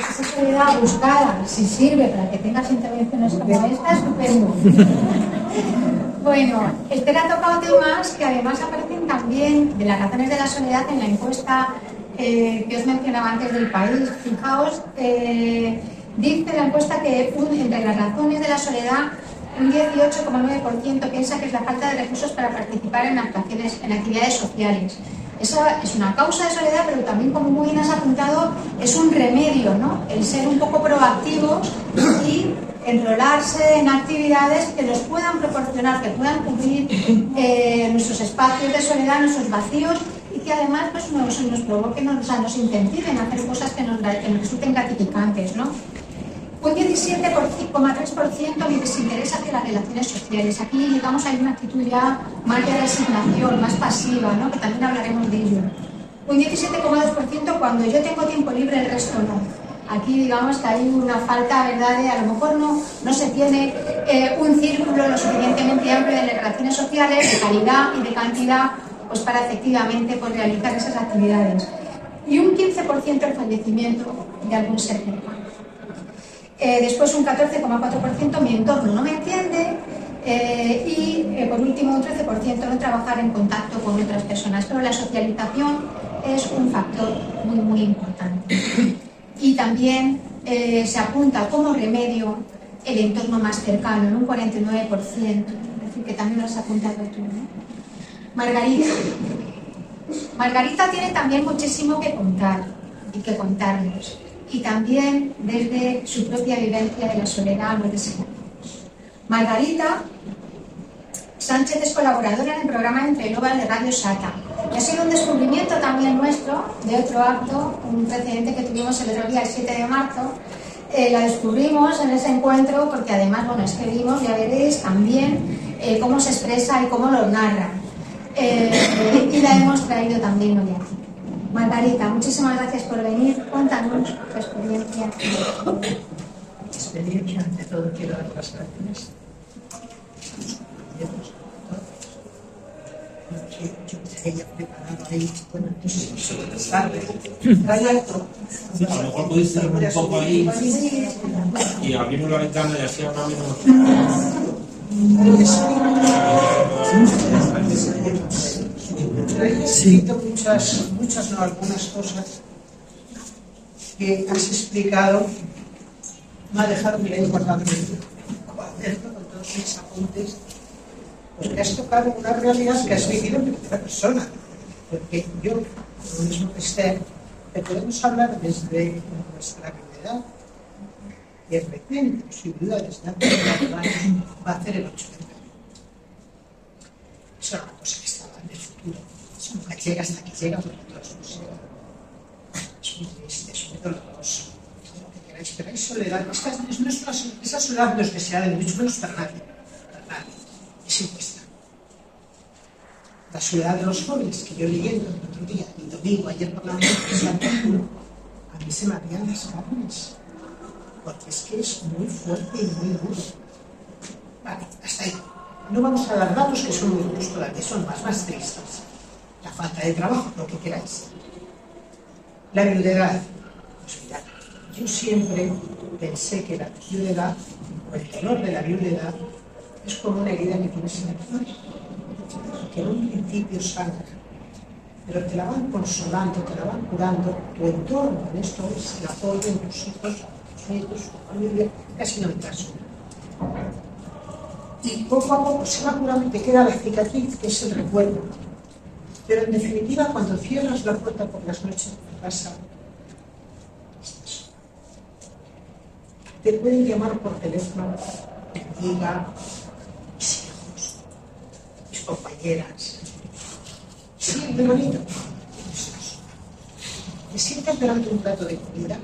Esa soledad buscada, si sirve para que tengas intervenciones como esta, estupendo. Bueno, Esther ha tocado temas que además aparecen también de las razones de la soledad en la encuesta que os mencionaba antes del país. Fijaos, dice la encuesta que entre las razones de la soledad, un 18,9% piensa que es la falta de recursos para participar en actuaciones, en actividades sociales. Esa es una causa de soledad, pero también, como muy bien has apuntado, es un remedio, ¿no? El ser un poco proactivos y enrolarse en actividades que nos puedan proporcionar, que puedan cubrir nuestros espacios de soledad, nuestros vacíos, y que además pues, nos provoquen, nos incentiven a hacer cosas que nos resulten gratificantes, ¿no? Un 17,3% les interesa hacia las relaciones sociales. Aquí, digamos, hay una actitud ya más de resignación, más pasiva, ¿no?, que también hablaremos de ello. Un 17,2% cuando yo tengo tiempo libre, el resto no. Aquí, digamos, que hay una falta, ¿verdad?, de a lo mejor no se tiene un círculo lo suficientemente amplio de relaciones sociales, de calidad y de cantidad, pues para efectivamente pues, realizar esas actividades. Y un 15% el fallecimiento de algún ser cercano. Después un 14,4% mi entorno no me entiende y por último un 13% no trabajar en contacto con otras personas. Pero la socialización es un factor muy muy importante. Y también se apunta como remedio el entorno más cercano, en un 49%, es decir, que también lo has apuntado tú, ¿no? Margarita tiene también muchísimo que contar y que contarnos. Y también desde su propia vivencia de la soledad nos deseamos. Margarita Sánchez es colaboradora en el programa Entre Global de Radio Sata. Y ha sido un descubrimiento también nuestro de otro acto, un precedente que tuvimos el otro día, el 7 de marzo. La descubrimos en ese encuentro porque además, bueno, escribimos, ya veréis también cómo se expresa y cómo lo narra. Y la hemos traído también hoy aquí. Margarita, muchísimas gracias por venir. Cuéntanos tu experiencia. Ante todo quiero dar las gracias. Yo pensé que ya preparado ahí, bueno, entonces tarde. Sí, a lo mejor podéis cerrar un poco ahí y abrimos la ventana y así ahora mismo. Sí, muchas, no algunas cosas que has explicado me ha dejado muy importante hacerlo con todos mis apuntes, porque has tocado una realidad que has vivido en primera persona, porque yo, lo mismo que Esther, te podemos hablar desde nuestra realidad y el presente, sin duda desde antes de 4 años va a hacer el 8 de febrero. Eso era una cosa que estaba en el futuro. Eso nunca llega hasta que llega, porque todos nos llegan. Es muy triste, es muy doloroso, todo lo que queráis, pero hay soledad. Esa soledad no es deseada, ni mucho menos para nadie. Es impuesta. La soledad de los jóvenes, que yo leyendo el otro día, el domingo, ayer por la noche, a mí mí se me abrían las carnes, porque es que es muy fuerte y muy duro. Vale, hasta ahí. No vamos a dar datos que son muy duros todavía, son más tristes. La falta de trabajo, lo que queráis. La viudedad. Pues mirad, yo siempre pensé que la viudedad, o el dolor de la viudedad, es como una herida que tienes en el cuerpo, que en un principio sangra, pero te la van consolando, te la van curando. Tu entorno en esto es el apoyo en tus hijos, tus nietos, tu familia, casi no entras uno. Y poco a poco se va curando y te queda la cicatriz, que es el recuerdo. Pero en definitiva, cuando cierras la puerta por las noches de tu casa, te pueden llamar por teléfono, mi amiga, mis hijos, mis compañeras. Sí, muy bonito. Te sientas delante de un plato de comida.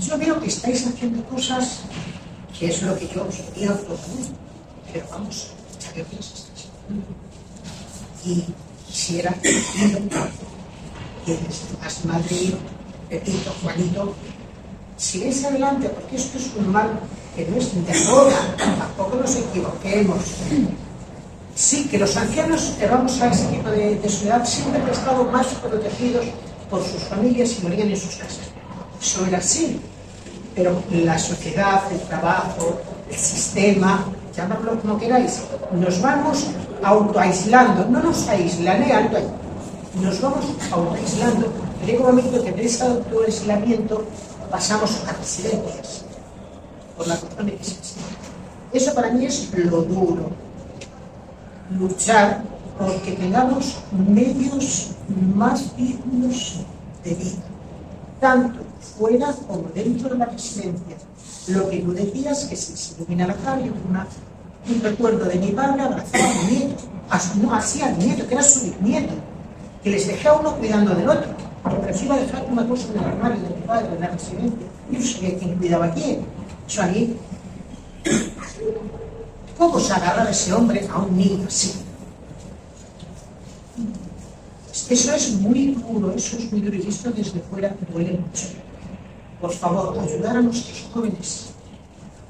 Yo veo que estáis haciendo cosas que es lo que yo os diría a todo el mundo, pero vamos, ya veo que las estáis haciendo. Y quisiera que desde Madrid, Pepito, Juanito, sigáis adelante, porque esto es un mal que no es de ahora, tampoco nos equivoquemos. Sí, que los ancianos que vamos a ese tipo de sociedad siempre han estado más protegidos por sus familias y morían en sus casas. Eso era así, pero la sociedad, el trabajo, el sistema, llamadlo como queráis, nos vamos autoaislando, no nos aíslan, alto ahí, nos vamos autoaislando. Llega un momento que de ese autoaislamiento pasamos a residencias, por la razón que se existe. Eso para mí es lo duro, luchar porque tengamos medios más dignos de vida, tanto fuera como dentro de la residencia. Lo que tú decías, que se ilumina la calle, un recuerdo de mi padre abrazaba a mi nieto, no así a mi nieto, que era su bisnieto, que les dejaba uno cuidando del otro, pero si iba a dejar una cosa en el armario de mi padre en la residencia, yo no sabía quién cuidaba a quién. Eso ahí, ¿cómo se agarra ese hombre a un niño así? Eso es muy duro, eso es muy duro, y esto desde fuera duele mucho. Por favor, ayudar a nuestros jóvenes,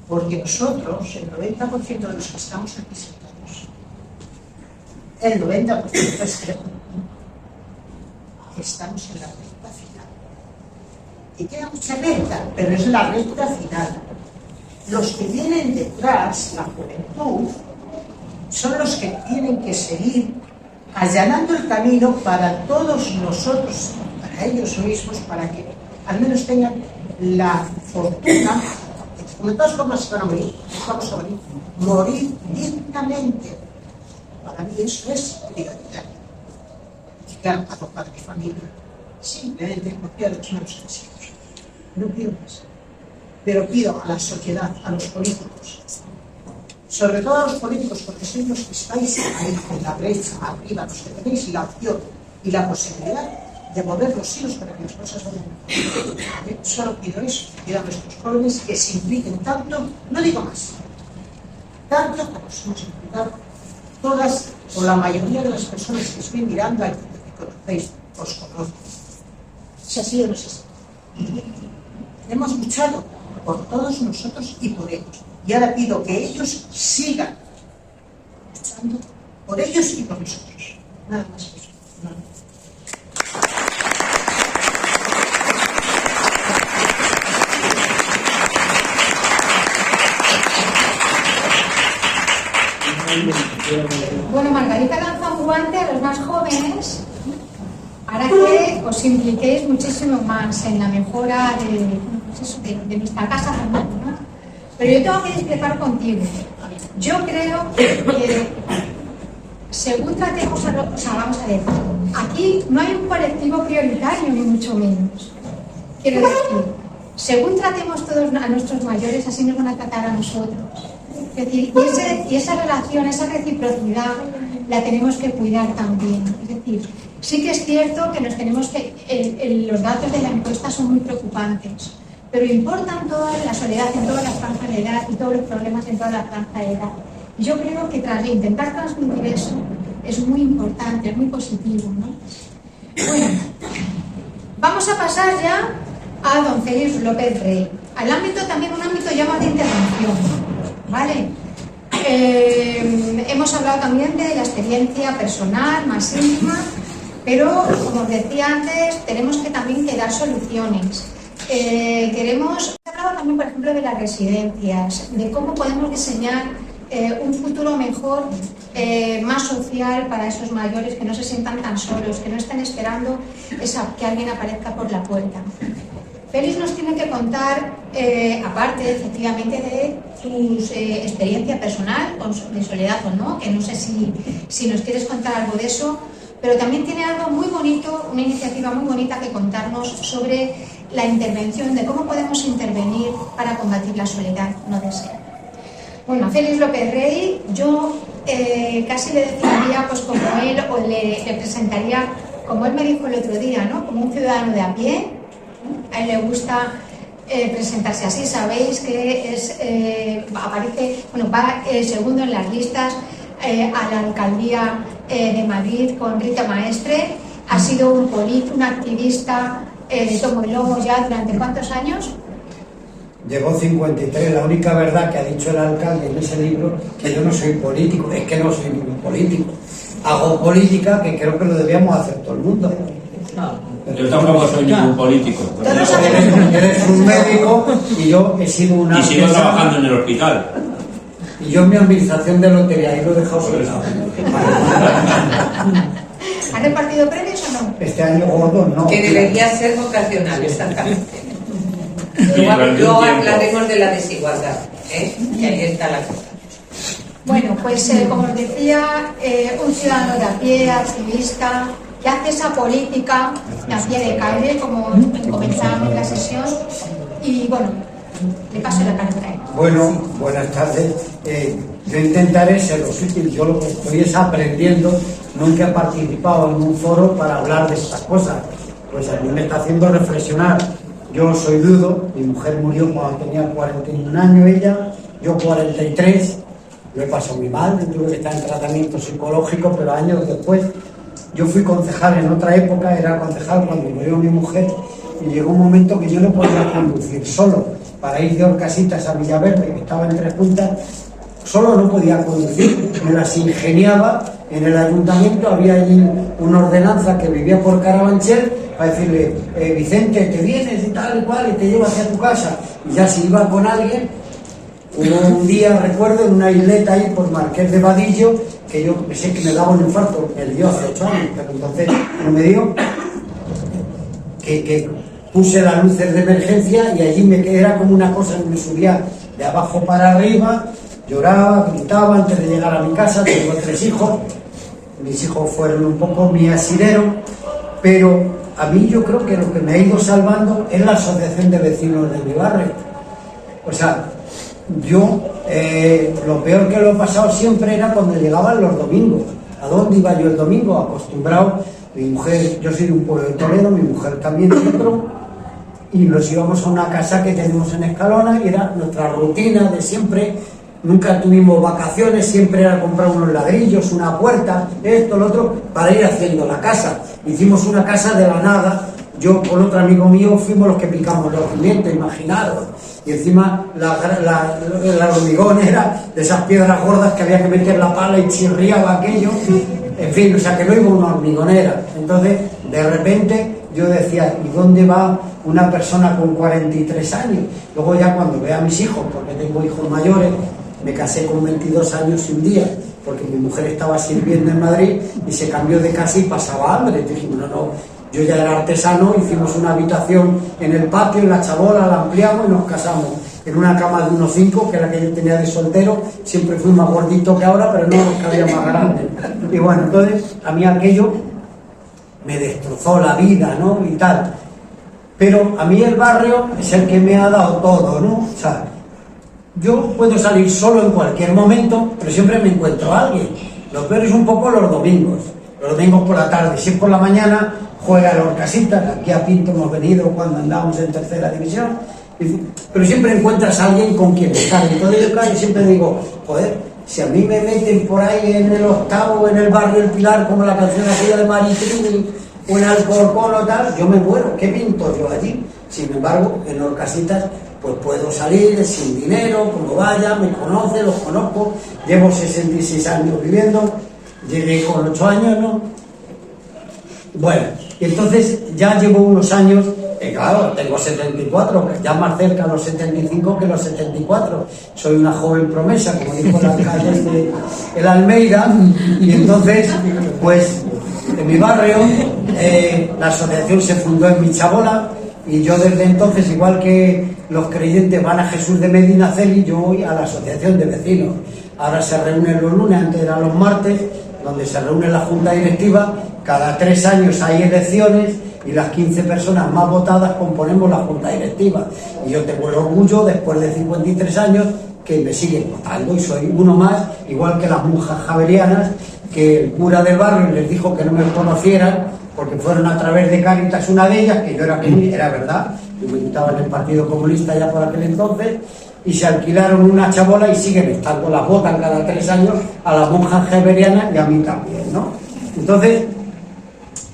porque nosotros, el 90% de los que estamos aquí sentados, el 90% es que estamos en la recta final. Y queda mucha recta, pero es la recta final. Los que vienen detrás, la juventud, son los que tienen que seguir allanando el camino para todos nosotros, para ellos mismos, para que al menos tengan la fortuna, de todas formas se van a morir, vamos a morir dignamente. Para mí eso es prioritario. Y claro, a los padres de familia, simplemente copiar los nuevos deseos. No pido más. Pero pido a la sociedad, a los políticos, sobre todo a los políticos, porque sois los que estáis ahí en la brecha, arriba, los que tenéis la opción y la posibilidad de mover los hilos para que las cosas vayan mejor. Solo pido eso, pido a nuestros jóvenes que se impliquen tanto, no digo más, tanto como nos hemos implicado todas o la mayoría de las personas que estoy mirando aquí, que conocéis, os conozco. Si así o no es así. Hemos luchado por todos nosotros y por ellos. Y ahora pido que ellos sigan luchando por ellos y por nosotros. Nada más que eso. Nada. Bueno, Margarita lanza un guante a los más jóvenes para que os impliquéis muchísimo más en la mejora de nuestra casa también, ¿no? Pero yo tengo que discrepar contigo. Yo creo que según tratemos o sea, vamos a ver, aquí no hay un colectivo prioritario, ni mucho menos. Quiero decir, según tratemos todos a nuestros mayores, así nos van a tratar a nosotros. Es decir, y esa relación, esa reciprocidad, la tenemos que cuidar también. Es decir, sí que es cierto que nos tenemos que, los datos de la encuesta son muy preocupantes, pero importan toda la soledad en toda la franja de edad y todos los problemas en toda la franja de edad. Yo creo que tras intentar transmitir eso, es muy importante, es muy positivo, ¿no? Bueno, vamos a pasar ya a don Félix López Rey, al ámbito también, un ámbito ya más de intervención, ¿vale? Hemos hablado también de la experiencia personal, más íntima, pero como os decía antes, tenemos que también dar soluciones. Hemos hablado también, por ejemplo, de las residencias, de cómo podemos diseñar un futuro mejor, más social para esos mayores, que no se sientan tan solos, que no estén esperando que alguien aparezca por la puerta. Félix nos tiene que contar, aparte efectivamente de su experiencia personal, de Soledad o no, que no sé si nos quieres contar algo de eso, pero también tiene algo muy bonito, una iniciativa muy bonita que contarnos sobre la intervención, de cómo podemos intervenir para combatir la soledad no deseada. Bueno, a Félix López Rey yo casi le definiría pues como él, o le presentaría, como él me dijo el otro día, ¿no? Como un ciudadano de a pie. A él le gusta presentarse así. Sabéis que aparece, bueno, va segundo en las listas a la alcaldía de Madrid con Rita Maestre. Ha sido un activista de tomo y lomo ya durante ¿cuántos años? Llegó 53. La única verdad que ha dicho el alcalde en ese libro, que yo no soy político, es que no soy ningún político. Hago política, que creo que lo debíamos hacer todo el mundo. Yo tampoco soy ningún político. Eres un médico y yo he sido una... Y sigo trabajando en el hospital. Y yo en mi administración de lotería, y lo he dejado soltado. ¿Ha repartido premios o no? Este año gordo no. Que debería ser vocacional, exactamente. Durante Luego un tiempo. hablaremos de la desigualdad, y ahí está la cosa. Bueno, pues como os decía, un ciudadano de a pie, activista, que hace esa política de a pie de calle, como comenzábamos la sesión, y bueno, le paso la palabra a él. Bueno, buenas tardes. Yo intentaré ser lo útil. Yo lo que estoy es aprendiendo. Nunca he participado en un foro para hablar de estas cosas. Pues a mí me está haciendo reflexionar. Yo soy viudo, mi mujer murió cuando tenía 41 años ella, yo 43, lo he pasado muy mal, tuve que estar en tratamiento psicológico, pero años después yo fui concejal en otra época, era concejal cuando murió mi mujer, y llegó un momento que yo no podía conducir solo, para ir de Orcasitas a Villaverde, que estaba en Tres Puntas, solo no podía conducir, me las ingeniaba. En el ayuntamiento había allí una ordenanza que vivía por Carabanchel para decirle, Vicente, te vienes y tal y cual y te llevo hacia tu casa. Y ya si iba con alguien, hubo un día, recuerdo, en una isleta ahí por Marqués de Vadillo, que yo pensé que me daba un infarto, me dio hace 8 años, pero entonces no me dio, que puse las luces de emergencia y allí me quedé, era como una cosa que me subía de abajo para arriba. Lloraba, gritaba antes de llegar a mi casa. Tengo 3 hijos, mis hijos fueron un poco mi asidero, pero a mí yo creo que lo que me ha ido salvando es la asociación de vecinos de mi barrio. O sea, yo lo peor que lo he pasado siempre era cuando llegaban los domingos. ¿A dónde iba yo el domingo? Acostumbrado, mi mujer, yo soy de un pueblo de Toledo, mi mujer también de otro, y nos íbamos a una casa que tenemos en Escalona, y era nuestra rutina de siempre. Nunca tuvimos vacaciones, siempre era comprar unos ladrillos, una puerta, esto, lo otro, para ir haciendo la casa. Hicimos una casa de la nada. Yo con otro amigo mío fuimos los que picamos los cimientos, imaginaros. Y encima la hormigón era de esas piedras gordas que había que meter la pala y chirriaba aquello. En fin, o sea que no iba una hormigonera. Entonces, de repente, yo decía, ¿y dónde va una persona con 43 años? Luego ya cuando vea a mis hijos, porque tengo hijos mayores, me casé con 22 años y un día, porque mi mujer estaba sirviendo en Madrid y se cambió de casa y pasaba hambre. Y dijimos, no, yo ya era artesano, hicimos una habitación en el patio, en la chabola, la ampliamos y nos casamos en una cama de 1,5, que era la que yo tenía de soltero. Siempre fui más gordito que ahora, pero no nos cabía más grande. Y bueno, entonces a mí aquello me destrozó la vida, ¿no? Y tal. Pero a mí el barrio es el que me ha dado todo, ¿no? O sea, yo puedo salir solo en cualquier momento, pero siempre me encuentro a alguien. Lo peor es un poco los domingos por la tarde. Si es por la mañana, juega el Orcasitas. Aquí a Pinto hemos venido cuando andábamos en tercera división. Pero siempre encuentras a alguien con quien estar. Entonces yo casi siempre digo, joder, Si a mí me meten por ahí en el Octavo, en el barrio El Pilar, como la canción aquella de Maritrini, o en Alcorcón o tal, yo me muero. ¿Qué pinto yo allí? Sin embargo, en Orcasitas, pues puedo salir sin dinero, como vaya, me conoce, los conozco, llevo 66 años viviendo, llegué con 8 años, ¿no? Bueno, y entonces ya llevo unos años, claro, tengo 74, ya más cerca a los 75 que los 74. Soy una joven promesa, como dijo el alcalde de el Almeida, y entonces, pues, en mi barrio, la asociación se fundó en Michabola, y yo desde entonces, igual que los creyentes van a Jesús de Medinaceli, yo voy a la asociación de vecinos. Ahora se reúnen los lunes, antes eran los martes, donde se reúne la junta directiva. Cada 3 años hay elecciones y las 15 personas más votadas componemos la junta directiva. Y yo tengo el orgullo, después de 53 años, que me siguen votando, y soy uno más, igual que las monjas javerianas, que el cura del barrio les dijo que no me conocieran, porque fueron a través de Cáritas, una de ellas, que yo era verdad, yo militaba en el Partido Comunista ya por aquel entonces, y se alquilaron una chabola y siguen estando, las votan cada 3 años a las monjas javerianas y a mí también, ¿no? Entonces,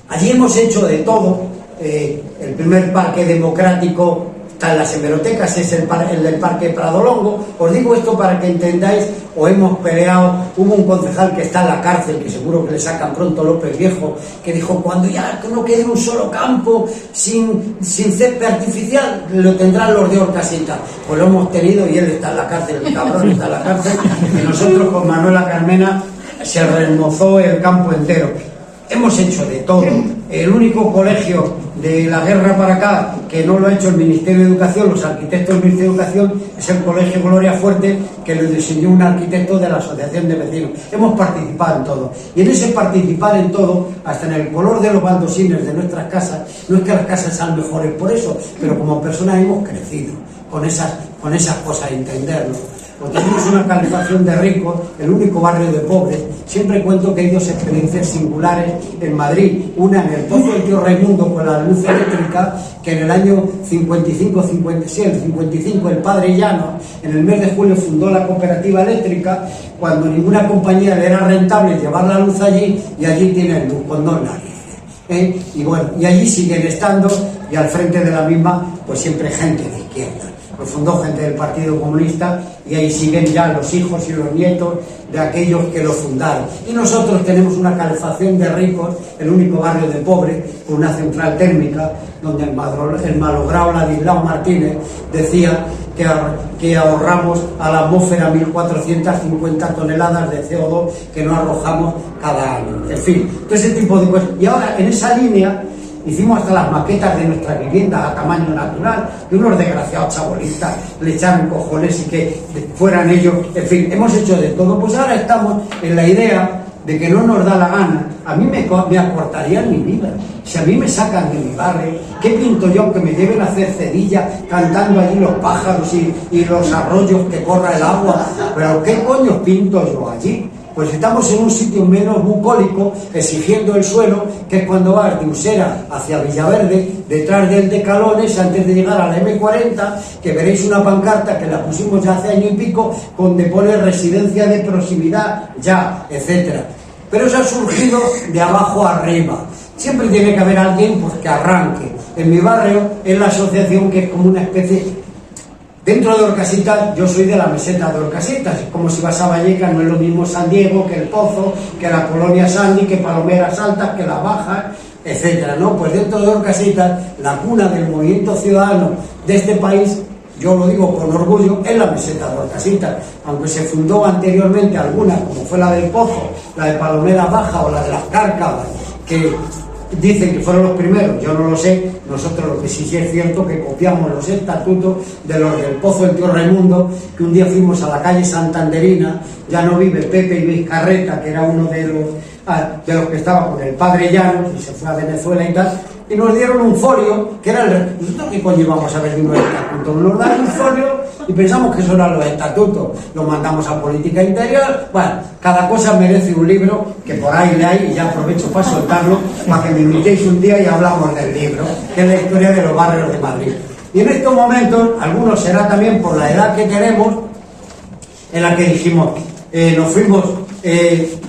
allí hemos hecho de todo. El primer parque democrático está en las hemerotecas, es el del Parque Pradolongo. Os digo esto para que entendáis, o hemos peleado. Hubo un concejal que está en la cárcel, que seguro que le sacan pronto, López Viejo, que dijo: cuando ya no quede un solo campo sin césped artificial, lo tendrán los de Orcasitas. Pues lo hemos tenido y él está en la cárcel, el cabrón está en la cárcel, y nosotros con Manuela Carmena se remozó el campo entero. Hemos hecho de todo. El único colegio de la guerra para acá que no lo ha hecho el Ministerio de Educación, los arquitectos del Ministerio de Educación, es el Colegio Gloria Fuerte, que lo diseñó un arquitecto de la Asociación de Vecinos. Hemos participado en todo. Y en ese participar en todo, hasta en el color de los baldosines de nuestras casas, no es que las casas sean mejores por eso, pero como personas hemos crecido con esas cosas, entenderlo. Pues tenemos una calefacción de ricos, el único barrio de pobres. Siempre cuento que hay 2 experiencias singulares en Madrid. Una en el Pozo del Tío Raimundo con la luz eléctrica, que en el año 55, el padre Llano, en el mes de julio, fundó la cooperativa eléctrica, cuando ninguna compañía le era rentable llevar la luz allí, y allí tienen luz con 2 narices. Y bueno, y allí siguen estando, y al frente de la misma, pues siempre gente de izquierda. Lo fundó gente del Partido Comunista, y ahí siguen ya los hijos y los nietos de aquellos que lo fundaron. Y nosotros tenemos una calefacción de ricos, el único barrio de pobres, con una central térmica, donde el malogrado Ladislao Martínez decía que ahorramos a la atmósfera 1.450 toneladas de CO2 que no arrojamos cada año. En fin, todo ese tipo de cosas. Y ahora, en esa línea, hicimos hasta las maquetas de nuestras viviendas a tamaño natural, y unos desgraciados chabolistas le echaron cojones y que fueran ellos. En fin, hemos hecho de todo. Pues ahora estamos en la idea de que no nos da la gana. A mí me acortarían mi vida. Si a mí me sacan de mi barrio, ¿qué pinto yo? Que me lleven a hacer Cercedilla cantando allí los pájaros y los arroyos que corra el agua. Pero ¿qué coño pinto yo allí? Pues estamos en un sitio menos bucólico, exigiendo el suelo, que es cuando vas de Usera hacia Villaverde, detrás del de Calones, antes de llegar a la M40, que veréis una pancarta que la pusimos ya hace año y pico, donde pone residencia de proximidad, ya, etcétera. Pero eso ha surgido de abajo arriba. Siempre tiene que haber alguien, pues, que arranque. En mi barrio es la asociación, que es como una especie. Dentro de Orcasitas, yo soy de la meseta de Orcasitas. Es como si vas a Vallecas, no es lo mismo San Diego que el Pozo, que la colonia Sandy, que Palomeras Altas, que Las Bajas, etcétera, ¿no? Pues dentro de Orcasitas, la cuna del movimiento ciudadano de este país, yo lo digo con orgullo, es la meseta de Orcasitas. Aunque se fundó anteriormente alguna, como fue la del Pozo, la de Palomeras Baja o la de las Cárcavas, que dicen que fueron los primeros, yo no lo sé. Nosotros lo que sí es cierto, que copiamos los estatutos de los del Pozo del Tío Raimundo, que un día fuimos a la calle Santanderina, ya no vive Pepe y Luis Carreta, que era uno de los que estaba con el padre Llanos, y se fue a Venezuela y tal, y nos dieron un folio, que era ¿nosotros qué coño íbamos a ver de unos estatutos? Nos dan un folio y pensamos que eso eran los estatutos, lo mandamos a Política Interior. Bueno, cada cosa merece un libro, que por ahí le hay, y ya aprovecho para soltarlo, para que me invitéis un día y hablamos del libro, que es la historia de los barrios de Madrid. Y en estos momentos, algunos será también por la edad que tenemos, en la que dijimos, nos fuimos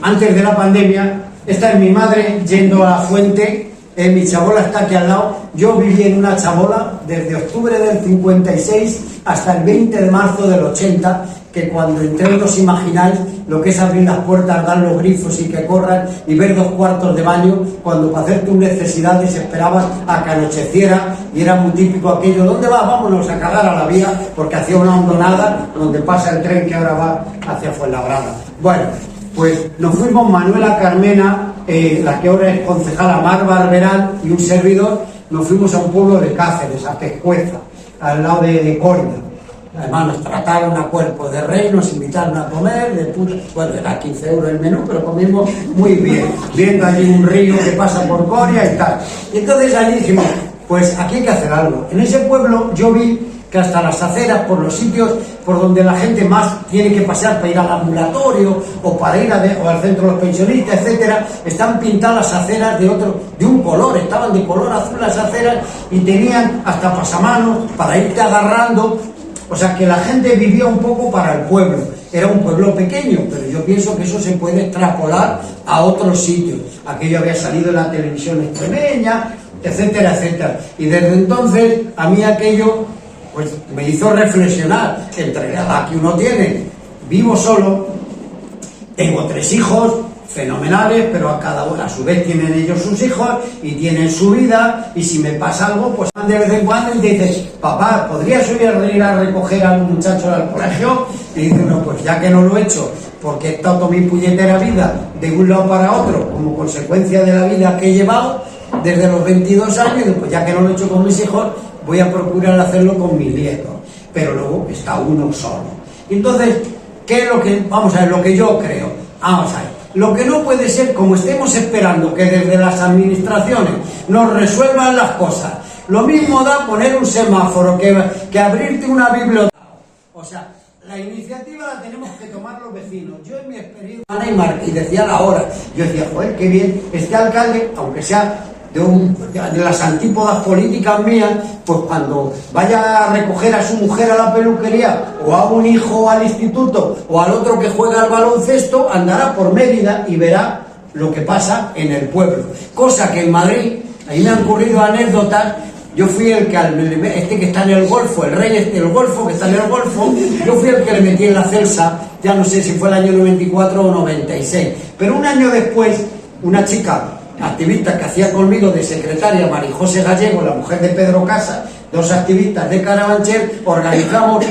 antes de la pandemia. Esta es mi madre yendo a la fuente. Mi chabola está aquí al lado. Yo viví en una chabola desde octubre del 56 hasta el 20 de marzo del 80, que cuando entré no os imagináis lo que es abrir las puertas, dar los grifos y que corran y ver 2 cuartos de baño, cuando para hacer tus necesidades esperabas a que anocheciera, y era muy típico aquello: ¿dónde vas? Vámonos a cagar a la vía, porque hacía una hondonada donde pasa el tren que ahora va hacia Fuenlabrada. Bueno, pues nos fuimos Manuela, Carmena, la que ahora es concejala, Mar Barberán y un servidor. Nos fuimos a un pueblo de Cáceres, a Pescueza, al lado de Córdoba. Además nos trataron a cuerpo de rey, nos invitaron a comer, de puta, bueno, era 15 euros el menú, pero comimos muy bien, viendo allí un río que pasa por Coria y tal. Y entonces allí dijimos, pues aquí hay que hacer algo. En ese pueblo yo vi que hasta las aceras, por los sitios por donde la gente más tiene que pasear para ir al ambulatorio o para ir o al centro de los pensionistas, etcétera, están pintadas las aceras de un color, estaban de color azul las aceras, y tenían hasta pasamanos para irte agarrando. O sea, que la gente vivía un poco para el pueblo. Era un pueblo pequeño, pero yo pienso que eso se puede extrapolar a otros sitios. Aquello había salido en la televisión extremeña, etcétera, etcétera. Y desde entonces a mí aquello pues me hizo reflexionar entre la edad que uno tiene. Vivo solo, tengo 3 hijos fenomenales, pero a cada uno a su vez tienen ellos sus hijos y tienen su vida, y si me pasa algo, pues de vez en cuando y te dices: papá, ¿podrías ir a recoger a un muchacho al colegio? Y dice uno: pues ya que no lo he hecho, porque he estado toda mi puñetera vida de un lado para otro como consecuencia de la vida que he llevado desde los 22 años, pues ya que no lo he hecho con mis hijos, voy a procurar hacerlo con mis nietos. Pero luego está uno solo. Entonces, ¿qué es lo que, vamos a ver, lo que yo creo? Vamos a ver, lo que no puede ser, como estemos esperando que desde las administraciones nos resuelvan las cosas, lo mismo da poner un semáforo que abrirte una biblioteca. O sea, la iniciativa la tenemos que tomar los vecinos. Yo en mi experiencia, y decía la hora, yo decía: joder, qué bien, este alcalde, aunque sea de las antípodas políticas mías, pues cuando vaya a recoger a su mujer a la peluquería, o a un hijo al instituto, o al otro que juega al baloncesto, andará por Mérida y verá lo que pasa en el pueblo. Cosa que en Madrid, ahí me han ocurrido anécdotas. Yo fui el que que está en el Golfo, el rey del Golfo, que está en el Golfo, yo fui el que le metí en la celsa, ya no sé si fue el año 94 o 96. Pero un año después, una chica activista que hacía conmigo de secretaria, María José Gallego, la mujer de Pedro Casas, 2 activistas de Carabanchel, organizamos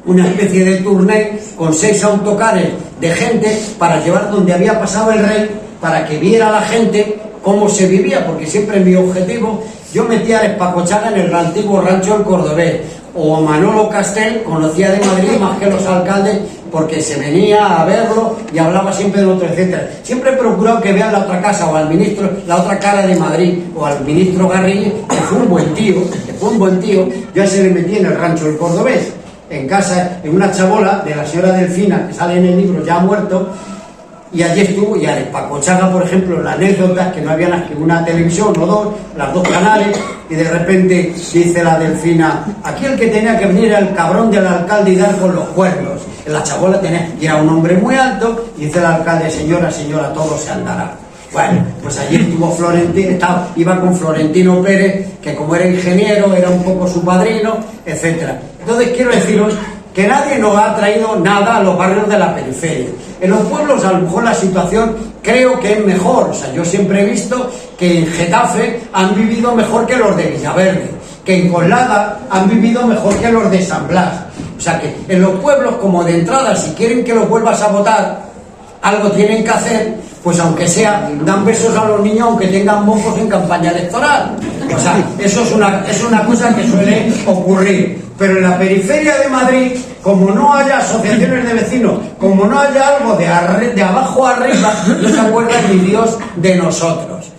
una especie de tournée con 6 autocares de gente para llevar donde había pasado el rey, para que viera la gente cómo se vivía, porque siempre mi objetivo, yo metía a Espacochaga en el antiguo rancho El Cordobés, o a Manolo Castel, conocía de Madrid más que los alcaldes, porque se venía a verlo y hablaba siempre del otro, etcétera. Siempre he procurado que vean la otra casa, o al ministro, la otra cara de Madrid, o al ministro Garrigue, que fue un buen tío, yo se le metí en el rancho El Cordobés, en casa, en una chabola de la señora Delfina, que sale en el libro, ya ha muerto, y allí estuvo. Y a Espacochaga, por ejemplo, la anécdota es que no había más que una televisión o 2, las 2 canales, y de repente dice la Delfina: aquí el que tenía que venir era el cabrón del alcalde y dar con los cuernos. En la chabola tenía, y era un hombre muy alto, y dice el alcalde: señora, todo se andará. Bueno, pues allí estuvo Florentino, iba con Florentino Pérez, que como era ingeniero, era un poco su padrino, etcétera. Entonces quiero deciros que nadie nos ha traído nada a los barrios de la periferia. En los pueblos a lo mejor la situación creo que es mejor. O sea, yo siempre he visto que en Getafe han vivido mejor que los de Villaverde, que en Colada han vivido mejor que los de San Blas. O sea que en los pueblos, como de entrada, si quieren que los vuelvas a votar, algo tienen que hacer, pues aunque sea, dan besos a los niños aunque tengan mocos en campaña electoral. O sea, eso es una cosa que suele ocurrir. Pero en la periferia de Madrid, como no haya asociaciones de vecinos, como no haya algo de abajo arriba, no se acuerdan ni Dios de nosotros.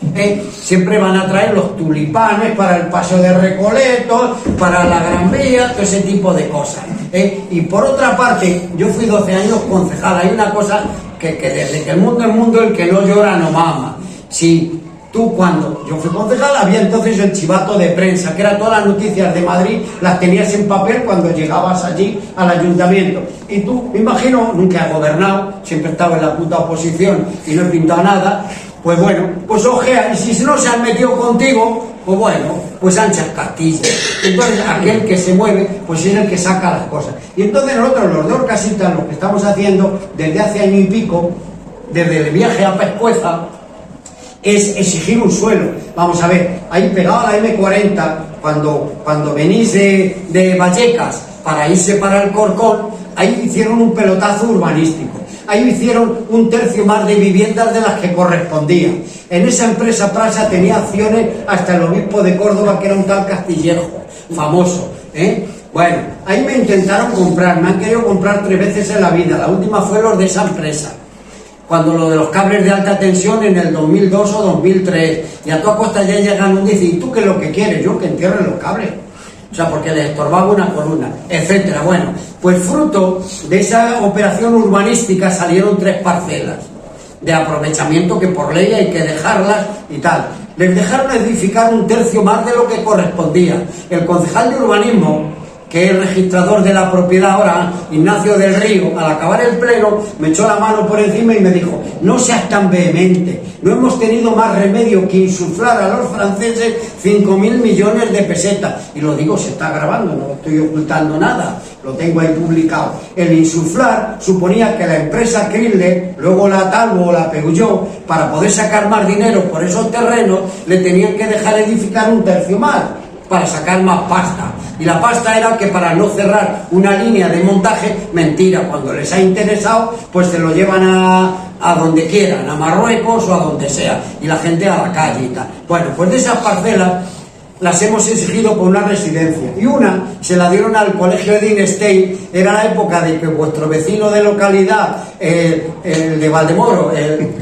Siempre van a traer los tulipanes para el paseo de Recoletos, para la Gran Vía, todo ese tipo de cosas. Y por otra parte, yo fui 12 años concejal. Hay una cosa que desde que el mundo es mundo, el que no llora no mama. Si Tú, cuando yo fui concejal, había entonces el chivato de prensa, que era todas las noticias de Madrid, las tenías en papel cuando llegabas allí al ayuntamiento. Y tú, me imagino, nunca he gobernado, siempre he estado en la puta oposición y no he pintado nada. Pues bueno, pues ojea, y si no se han metido contigo, pues bueno, pues anchas castillas. Entonces aquel que se mueve, pues es el que saca las cosas. Y entonces nosotros, los de Orcasitas, lo que estamos haciendo desde hace año y pico, desde el viaje a Pescueza, es exigir un suelo. Vamos a ver, ahí pegado a la M40, cuando venís de Vallecas para irse para el Corcón, ahí hicieron un pelotazo urbanístico. Ahí hicieron un tercio más de viviendas de las que correspondían. En esa empresa Prasa tenía acciones hasta el obispo de Córdoba, que era un tal Castillejo, famoso, ¿eh? Bueno, ahí me intentaron comprar, me han querido comprar 3 veces en la vida. La última fue los de esa empresa, cuando lo de los cables de alta tensión en el 2002 o 2003. Y a toda costa ya llegan un dice, ¿y tú qué es lo que quieres? Yo que entierren los cables. O sea, porque les estorbaba una columna, etcétera. Bueno, pues fruto de esa operación urbanística salieron 3 parcelas de aprovechamiento que por ley hay que dejarlas y tal. Les dejaron edificar un tercio más de lo que correspondía. El concejal de urbanismo, que es registrador de la propiedad ahora, Ignacio del Río, al acabar el pleno, me echó la mano por encima y me dijo, no seas tan vehemente, no hemos tenido más remedio que insuflar a los franceses 5.000 millones de pesetas. Y lo digo, se está grabando, no estoy ocultando nada, lo tengo ahí publicado. El insuflar suponía que la empresa Chrysler, luego la Talbot o la Peugeot, para poder sacar más dinero por esos terrenos, le tenían que dejar edificar un tercio más, para sacar más pasta. Y la pasta era que para no cerrar una línea de montaje, mentira, cuando les ha interesado, pues se lo llevan a donde quieran, a Marruecos o a donde sea, y la gente a la calle y tal. Bueno, pues de esas parcelas las hemos exigido por una residencia, y una se la dieron al colegio Edith Stein. Era la época de que vuestro vecino de localidad, el de Valdemoro, el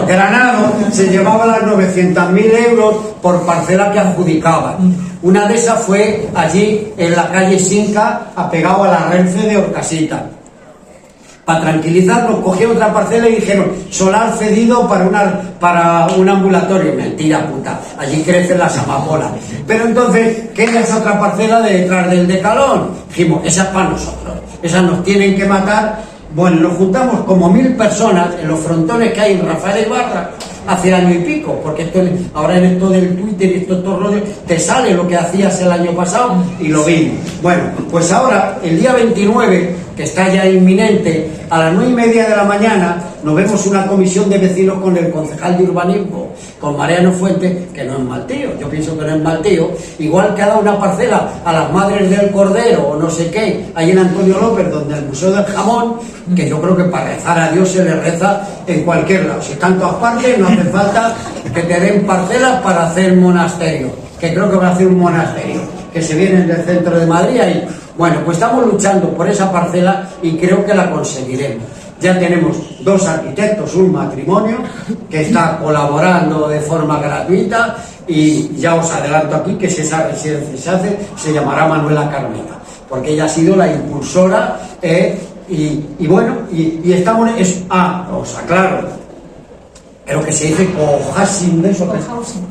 Granado, se llevaba las 900.000 euros por parcela que adjudicaba. Una de esas fue allí en la calle Sinca, apegado a la Renfe de Orcasita. Para tranquilizarnos, cogieron otra parcela y dijeron, solar cedido para un ambulatorio. Mentira, puta, allí crecen las amapolas. Pero entonces, ¿qué es esa otra parcela de detrás del Decalón? Dijimos, esa es para nosotros, esas nos tienen que matar. Bueno, nos juntamos como 1.000 personas en los frontones que hay en Rafael Ibarra hace año y pico, porque esto, ahora en esto del Twitter y estos rollos, te sale lo que hacías el año pasado y lo vimos. Bueno, pues ahora, el día 29, que está ya inminente, a las 9:30 de la mañana, nos vemos una comisión de vecinos con el concejal de urbanismo, con Mariano Fuentes, que no es mal tío, yo pienso que no es mal tío, igual que ha dado una parcela a las Madres del Cordero o no sé qué, ahí en Antonio López, donde el Museo del Jamón, que yo creo que para rezar a Dios se le reza en cualquier lado. Si están en todas partes, no hace falta que te den parcelas para hacer monasterio, que creo que va a hacer un monasterio, que se vienen del centro de Madrid ahí. Bueno, pues estamos luchando por esa parcela y creo que la conseguiremos. Ya tenemos 2 arquitectos, un matrimonio que está colaborando de forma gratuita, y ya os adelanto aquí que si esa residencia se hace, se llamará Manuela Carmena, porque ella ha sido la impulsora, y bueno, y estamos... os aclaro, pero que se dice cohousing,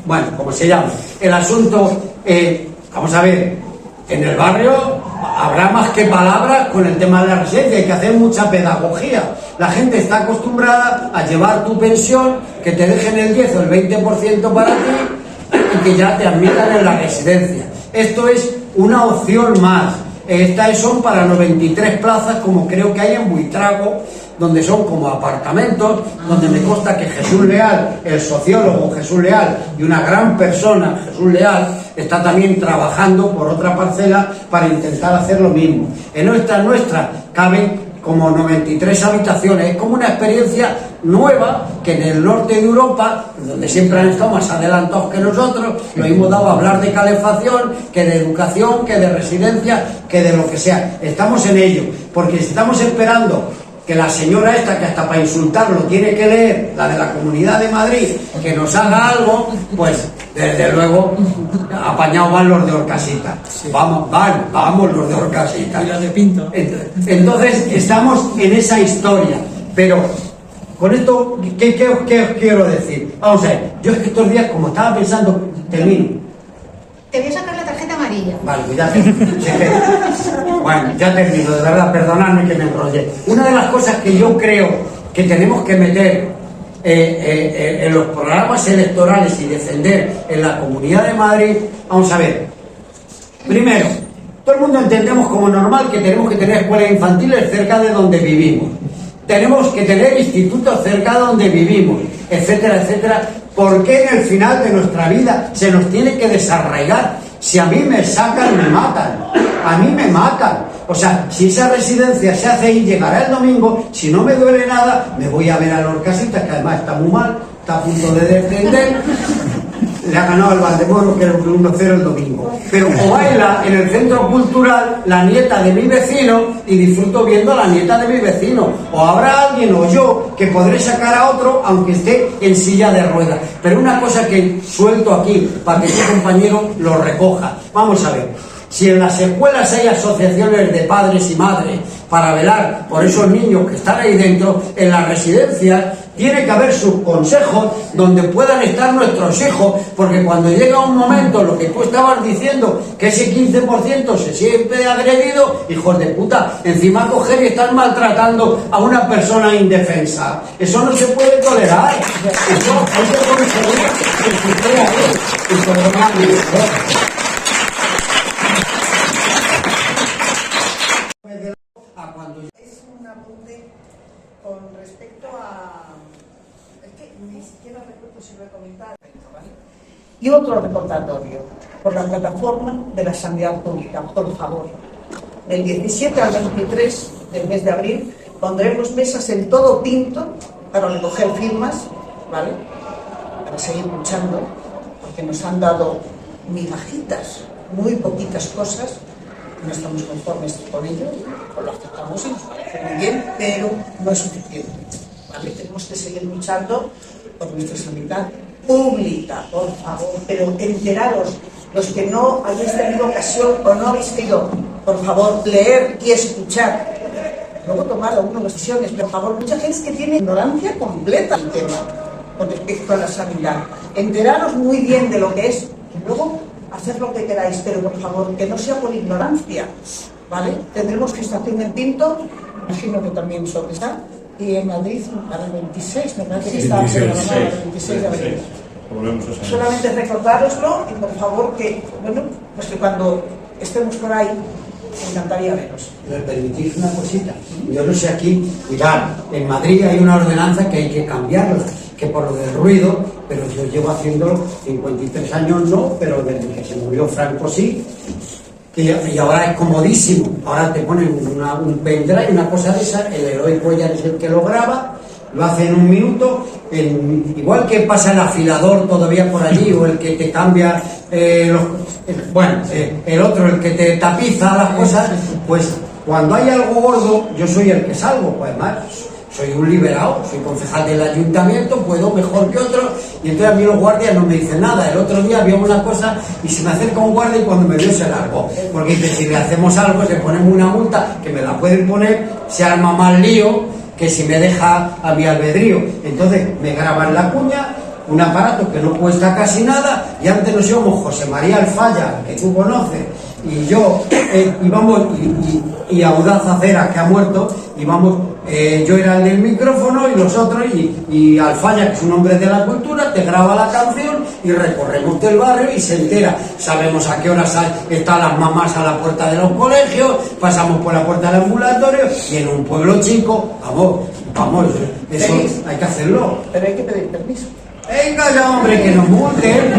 bueno, como se llama. El asunto, vamos a ver, en el barrio habrá más que palabras con el tema de la residencia, hay que hacer mucha pedagogía. La gente está acostumbrada a llevar tu pensión, que te dejen el 10 o el 20% para ti y que ya te admitan en la residencia. Esto es una opción más. Estas son para 93 plazas, como creo que hay en Buitrago, donde son como apartamentos, donde me consta que Jesús Leal, el sociólogo Jesús Leal, y una gran persona, Jesús Leal, está también trabajando por otra parcela para intentar hacer lo mismo. En nuestra caben como 93 habitaciones. Es como una experiencia nueva que en el norte de Europa, donde siempre han estado más adelantados que nosotros, lo hemos dado a hablar de calefacción, que de educación, que de residencia, que de lo que sea. Estamos en ello, porque si estamos esperando que la señora esta, que hasta para insultarlo tiene que leer, la de la Comunidad de Madrid, que nos haga algo, pues desde luego apañados van los de Orcasita. Sí. Vamos los de Orcasita. Y los de Pinto. Entonces estamos en esa historia, pero con esto, ¿qué os quiero decir? Vamos a ver, yo es que estos días, como estaba pensando, termino. Te voy a sacar la tarjeta amarilla. Vale, pues ya termino. Bueno, ya termino, de verdad, perdonadme que me enrolle. Una de las cosas que yo creo que tenemos que meter en los programas electorales y defender en la Comunidad de Madrid, vamos a ver. Primero, todo el mundo entendemos como normal que tenemos que tener escuelas infantiles cerca de donde vivimos. Tenemos que tener institutos cerca de donde vivimos, etcétera, etcétera. ¿Por qué en el final de nuestra vida se nos tiene que desarraigar? Si a mí me sacan, me matan. A mí me matan. O sea, si esa residencia se hace y llegará el domingo, si no me duele nada, me voy a ver a los Casitas, que además está muy mal, está a punto de descender. Le ha ganado al Valdemoro, que era un 1-0 el domingo. Pero o baila en el centro cultural la nieta de mi vecino y disfruto viendo a la nieta de mi vecino. O habrá alguien o yo que podré sacar a otro aunque esté en silla de ruedas. Pero una cosa que suelto aquí para que tu compañero lo recoja. Vamos a ver. Si en las escuelas hay asociaciones de padres y madres para velar por esos niños que están ahí dentro, en las residencias tiene que haber subconsejos donde puedan estar nuestros hijos, porque cuando llega un momento, lo que tú estabas diciendo, que ese 15% se siente agredido, hijos de puta, encima coger y estar maltratando a una persona indefensa. Eso no se puede tolerar. Eso hay que conseguir que suceda eso. Es un apunte con respecto a... Es que ni siquiera recuerdo si lo he comentado, ¿vale? Y otro recordatorio por la plataforma de la sanidad pública, por favor. Del 17 al 23 del mes de abril pondremos mesas en todo Pinto para recoger firmas, ¿vale? Para seguir luchando, porque nos han dado migajitas, muy poquitas cosas. No estamos conformes con ello, lo aceptamos y nos parece muy bien, pero no es suficiente, ¿vale? Tenemos que seguir luchando por nuestra sanidad pública, por favor, pero enteraros, los que no hayáis tenido ocasión o no habéis querido, por favor, leer y escuchar, luego tomar algunas decisiones, por favor, mucha gente que tiene ignorancia completa del tema con respecto a la sanidad. Enteraros muy bien de lo que es, y luego hacer lo que queráis, pero por favor, que no sea por ignorancia, ¿vale? Tendremos gestación en Pinto, imagino que también sobre está, y en Madrid para el 26, me parece que está programado el 26 de abril. Solamente recordároslo y por favor que, bueno, pues que cuando estemos por ahí, me encantaría veros. ¿Me permitís una cosita? Yo no sé aquí, mirad, en Madrid hay una ordenanza que hay que cambiarla, que por lo del ruido, pero yo llevo haciéndolo 53 años no, pero desde que se murió Franco sí, y ahora es comodísimo, ahora te ponen un pendrive, una cosa de esa, el Héroe Cuellar es el que lo graba, lo hace en un minuto, igual que pasa el afilador todavía por allí, o el que te cambia el otro, el que te tapiza las cosas, pues cuando hay algo gordo, yo soy el que salgo, pues además soy un liberado, soy concejal del ayuntamiento, puedo mejor que otro, y entonces a mí los guardias no me dicen nada. El otro día había una cosa y se me acerca un guardia y cuando me vio se largó, porque dice, si le hacemos algo, se ponemos una multa, que me la pueden poner, se arma más lío que si me deja a mi albedrío. Entonces me graban la cuña, un aparato que no cuesta casi nada, y antes nos íbamos José María Alfaya, que tú conoces, y yo, y Audaz Acera, que ha muerto, íbamos, yo era el del micrófono y los otros, y Alfaya, que es un hombre de la cultura, te graba la canción y recorremos del barrio y se entera. Sabemos a qué horas están las mamás a la puerta de los colegios, pasamos por la puerta del ambulatorio, y en un pueblo chico, vamos, eso hay que hacerlo. Pero hay que pedir permiso. Venga ya, hombre, que nos multen, no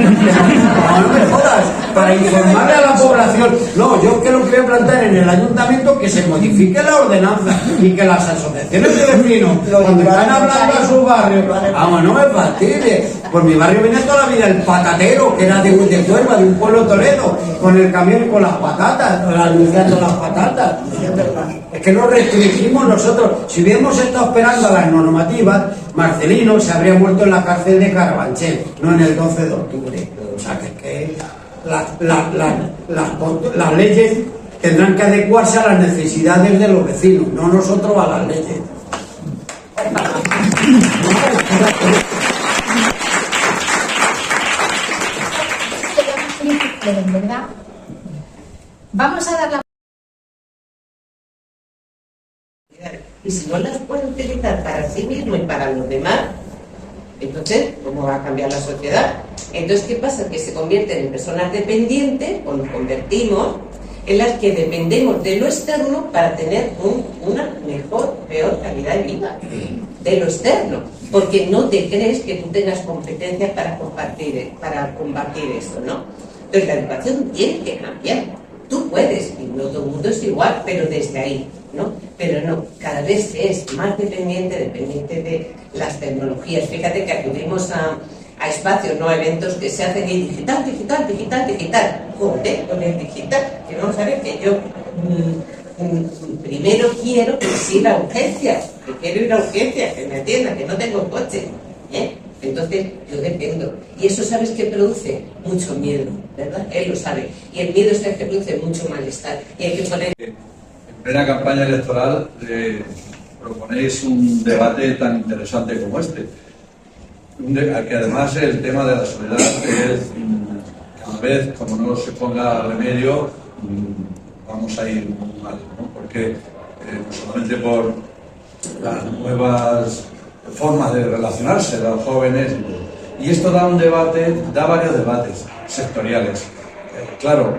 me jodas, para informarle a la población. No, yo que lo que voy a plantear en el ayuntamiento, que se modifique la ordenanza y que las asociaciones de vecinos, cuando están hablando a su barrio, vamos, no me fastidie. Por mi barrio viene toda la vida el patatero, que era de Tuerva, de un pueblo Toledo, con el camión y con las patatas, anunciando las patatas. Es que nos restringimos nosotros. Si hubiéramos estado esperando a las normativas, Marcelino se habría muerto en la cárcel de Carabanchel, no en el 12 de octubre. O sea, que las leyes tendrán que adecuarse a las necesidades de los vecinos, no nosotros a las leyes. ¿Verdad? Vamos a dar la... Y si no las puede utilizar para sí mismo y para los demás, entonces, ¿cómo va a cambiar la sociedad? Entonces, ¿qué pasa? Que se convierten en personas dependientes, o nos convertimos, en las que dependemos de lo externo para tener una mejor, peor calidad de vida. De lo externo. Porque no te crees que tú tengas competencias para combatir esto, ¿no? Entonces, la educación tiene que cambiar. Tú puedes, y no todo el mundo es igual, pero desde ahí, ¿no? Pero no, cada vez es más dependiente de las tecnologías. Fíjate que acudimos a espacios, no a eventos que se hacen y digital. Joder, con el digital, que vamos a ver que yo primero quiero ir a urgencias, que me atiendan, que no tengo coche, ¿eh? Entonces yo dependo. Y eso, ¿sabes qué produce? Mucho miedo, ¿verdad? Él lo sabe. Y el miedo es el que produce mucho malestar. Y hay que poner... En plena campaña electoral proponéis un debate tan interesante como este. Que además el tema de la soledad es, cada vez, como no se ponga remedio, vamos a ir muy mal, ¿no? Porque no solamente por las nuevas formas de relacionarse de los jóvenes, y esto da un debate, da varios debates sectoriales. Claro,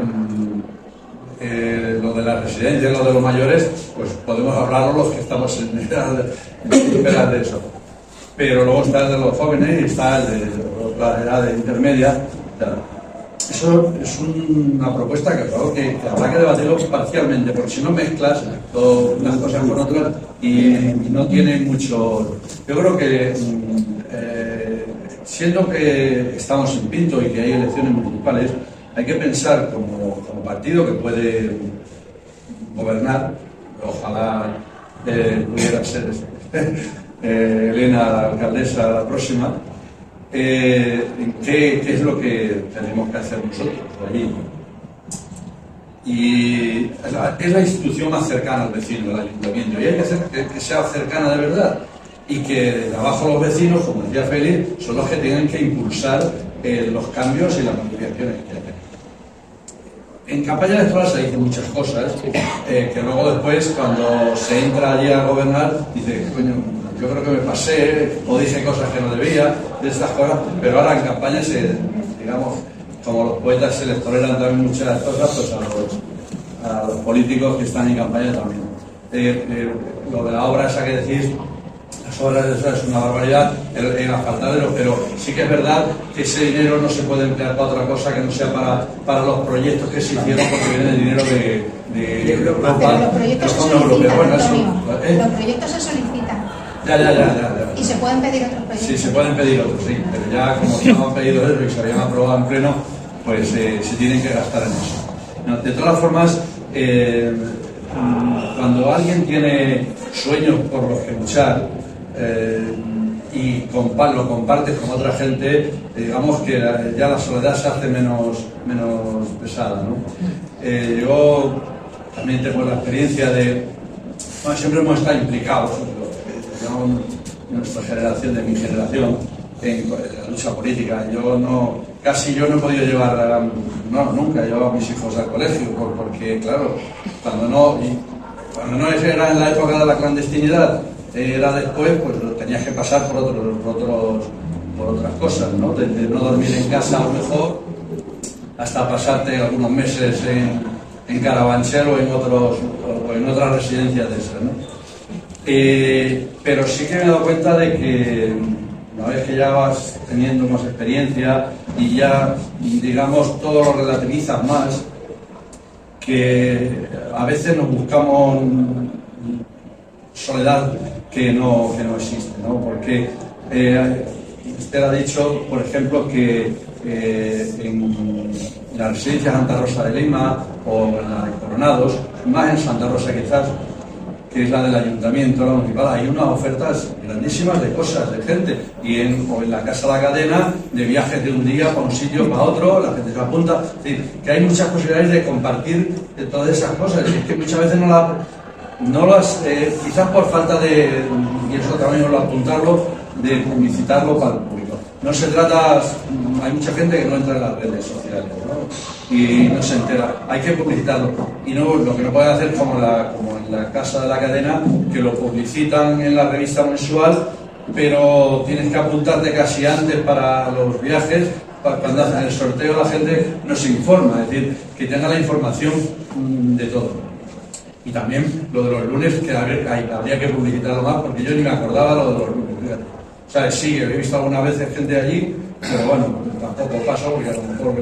lo de las residencias, lo de los mayores, pues podemos hablarlo los que estamos en edad de eso. Pero luego está el de los jóvenes y está el de la edad intermedia. Eso es una propuesta que creo que habrá que debatirlo parcialmente, porque si no mezclas unas cosas con otras y no tiene mucho... Yo creo que, siendo que estamos en Pinto y que hay elecciones municipales, hay que pensar como partido que puede gobernar, ojalá pudiera ser Elena, la alcaldesa, la próxima, qué es lo que tenemos que hacer nosotros allí. Y es la institución más cercana al vecino, el ayuntamiento, y hay que hacer que sea cercana de verdad, y que de abajo los vecinos, como decía Félix, son los que tienen que impulsar los cambios y las modificaciones que hacen. En campaña electoral se dicen muchas cosas, que luego después, cuando se entra allí a gobernar, dice, coño, yo creo que me pasé, o dije cosas que no debía, de estas cosas, pero ahora en campaña digamos, como los poetas se les toleran también muchas cosas, pues a los políticos que están en campaña también. Lo de la obra esa que decís, las obras esas es una barbaridad, el asfaltadero, pero sí que es verdad que ese dinero no se puede emplear para otra cosa que no sea para los proyectos que se hicieron, porque viene el dinero de Europa. Pero los proyectos se solicitan, Antonio. Los proyectos se solicitan. Ya. Y se pueden pedir otros proyectos. Sí, se pueden pedir otros, sí, pero ya como estaban pedido eso y se habían aprobado en pleno, pues se tienen que gastar en eso. No, de todas formas, cuando alguien tiene sueños por los que luchar y lo compartes con otra gente, digamos que ya la soledad se hace menos pesada, ¿no? Yo también tengo la experiencia siempre hemos estado implicados, nuestra generación, de mi generación, en la lucha política. Casi yo no he podido llevar, nunca he llevado a mis hijos al colegio, porque claro, cuando no era en la época de la clandestinidad, era después, pues lo tenías que pasar por otras cosas, ¿no? De no dormir en casa a lo mejor, hasta pasarte algunos meses en Carabanchel o en otras residencias de esas, ¿no? Pero sí que me he dado cuenta de que una vez que ya vas teniendo más experiencia y ya, digamos, todo lo relativizas más, que a veces nos buscamos soledad que no existe, ¿no? Porque usted ha dicho, por ejemplo, que en la residencia Santa Rosa de Lima o en la de Coronados, más en Santa Rosa quizás, que es la del ayuntamiento, la municipal, hay unas ofertas grandísimas de cosas, de gente, o en la Casa de la Cadena, de viajes de un día para un sitio para otro, la gente se apunta, es decir, que hay muchas posibilidades de compartir todas esas cosas, y es que muchas veces no las quizás por falta de, y eso también os lo apuntarlo, de publicitarlo para el público. No se trata, hay mucha gente que no entra en las redes sociales, ¿no? Y no se entera, hay que publicitarlo. Y no, lo que no pueden hacer como en la casa de la cadena, que lo publicitan en la revista mensual, pero tienes que apuntarte casi antes para los viajes. Cuando hacen el sorteo la gente no se informa, es decir, que tenga la información de todo. Y también lo de los lunes, que habría que publicitarlo más, porque yo ni me acordaba lo de los lunes. Fíjate. O sea, sí, he visto algunas veces gente allí, pero bueno, tampoco paso porque a lo mejor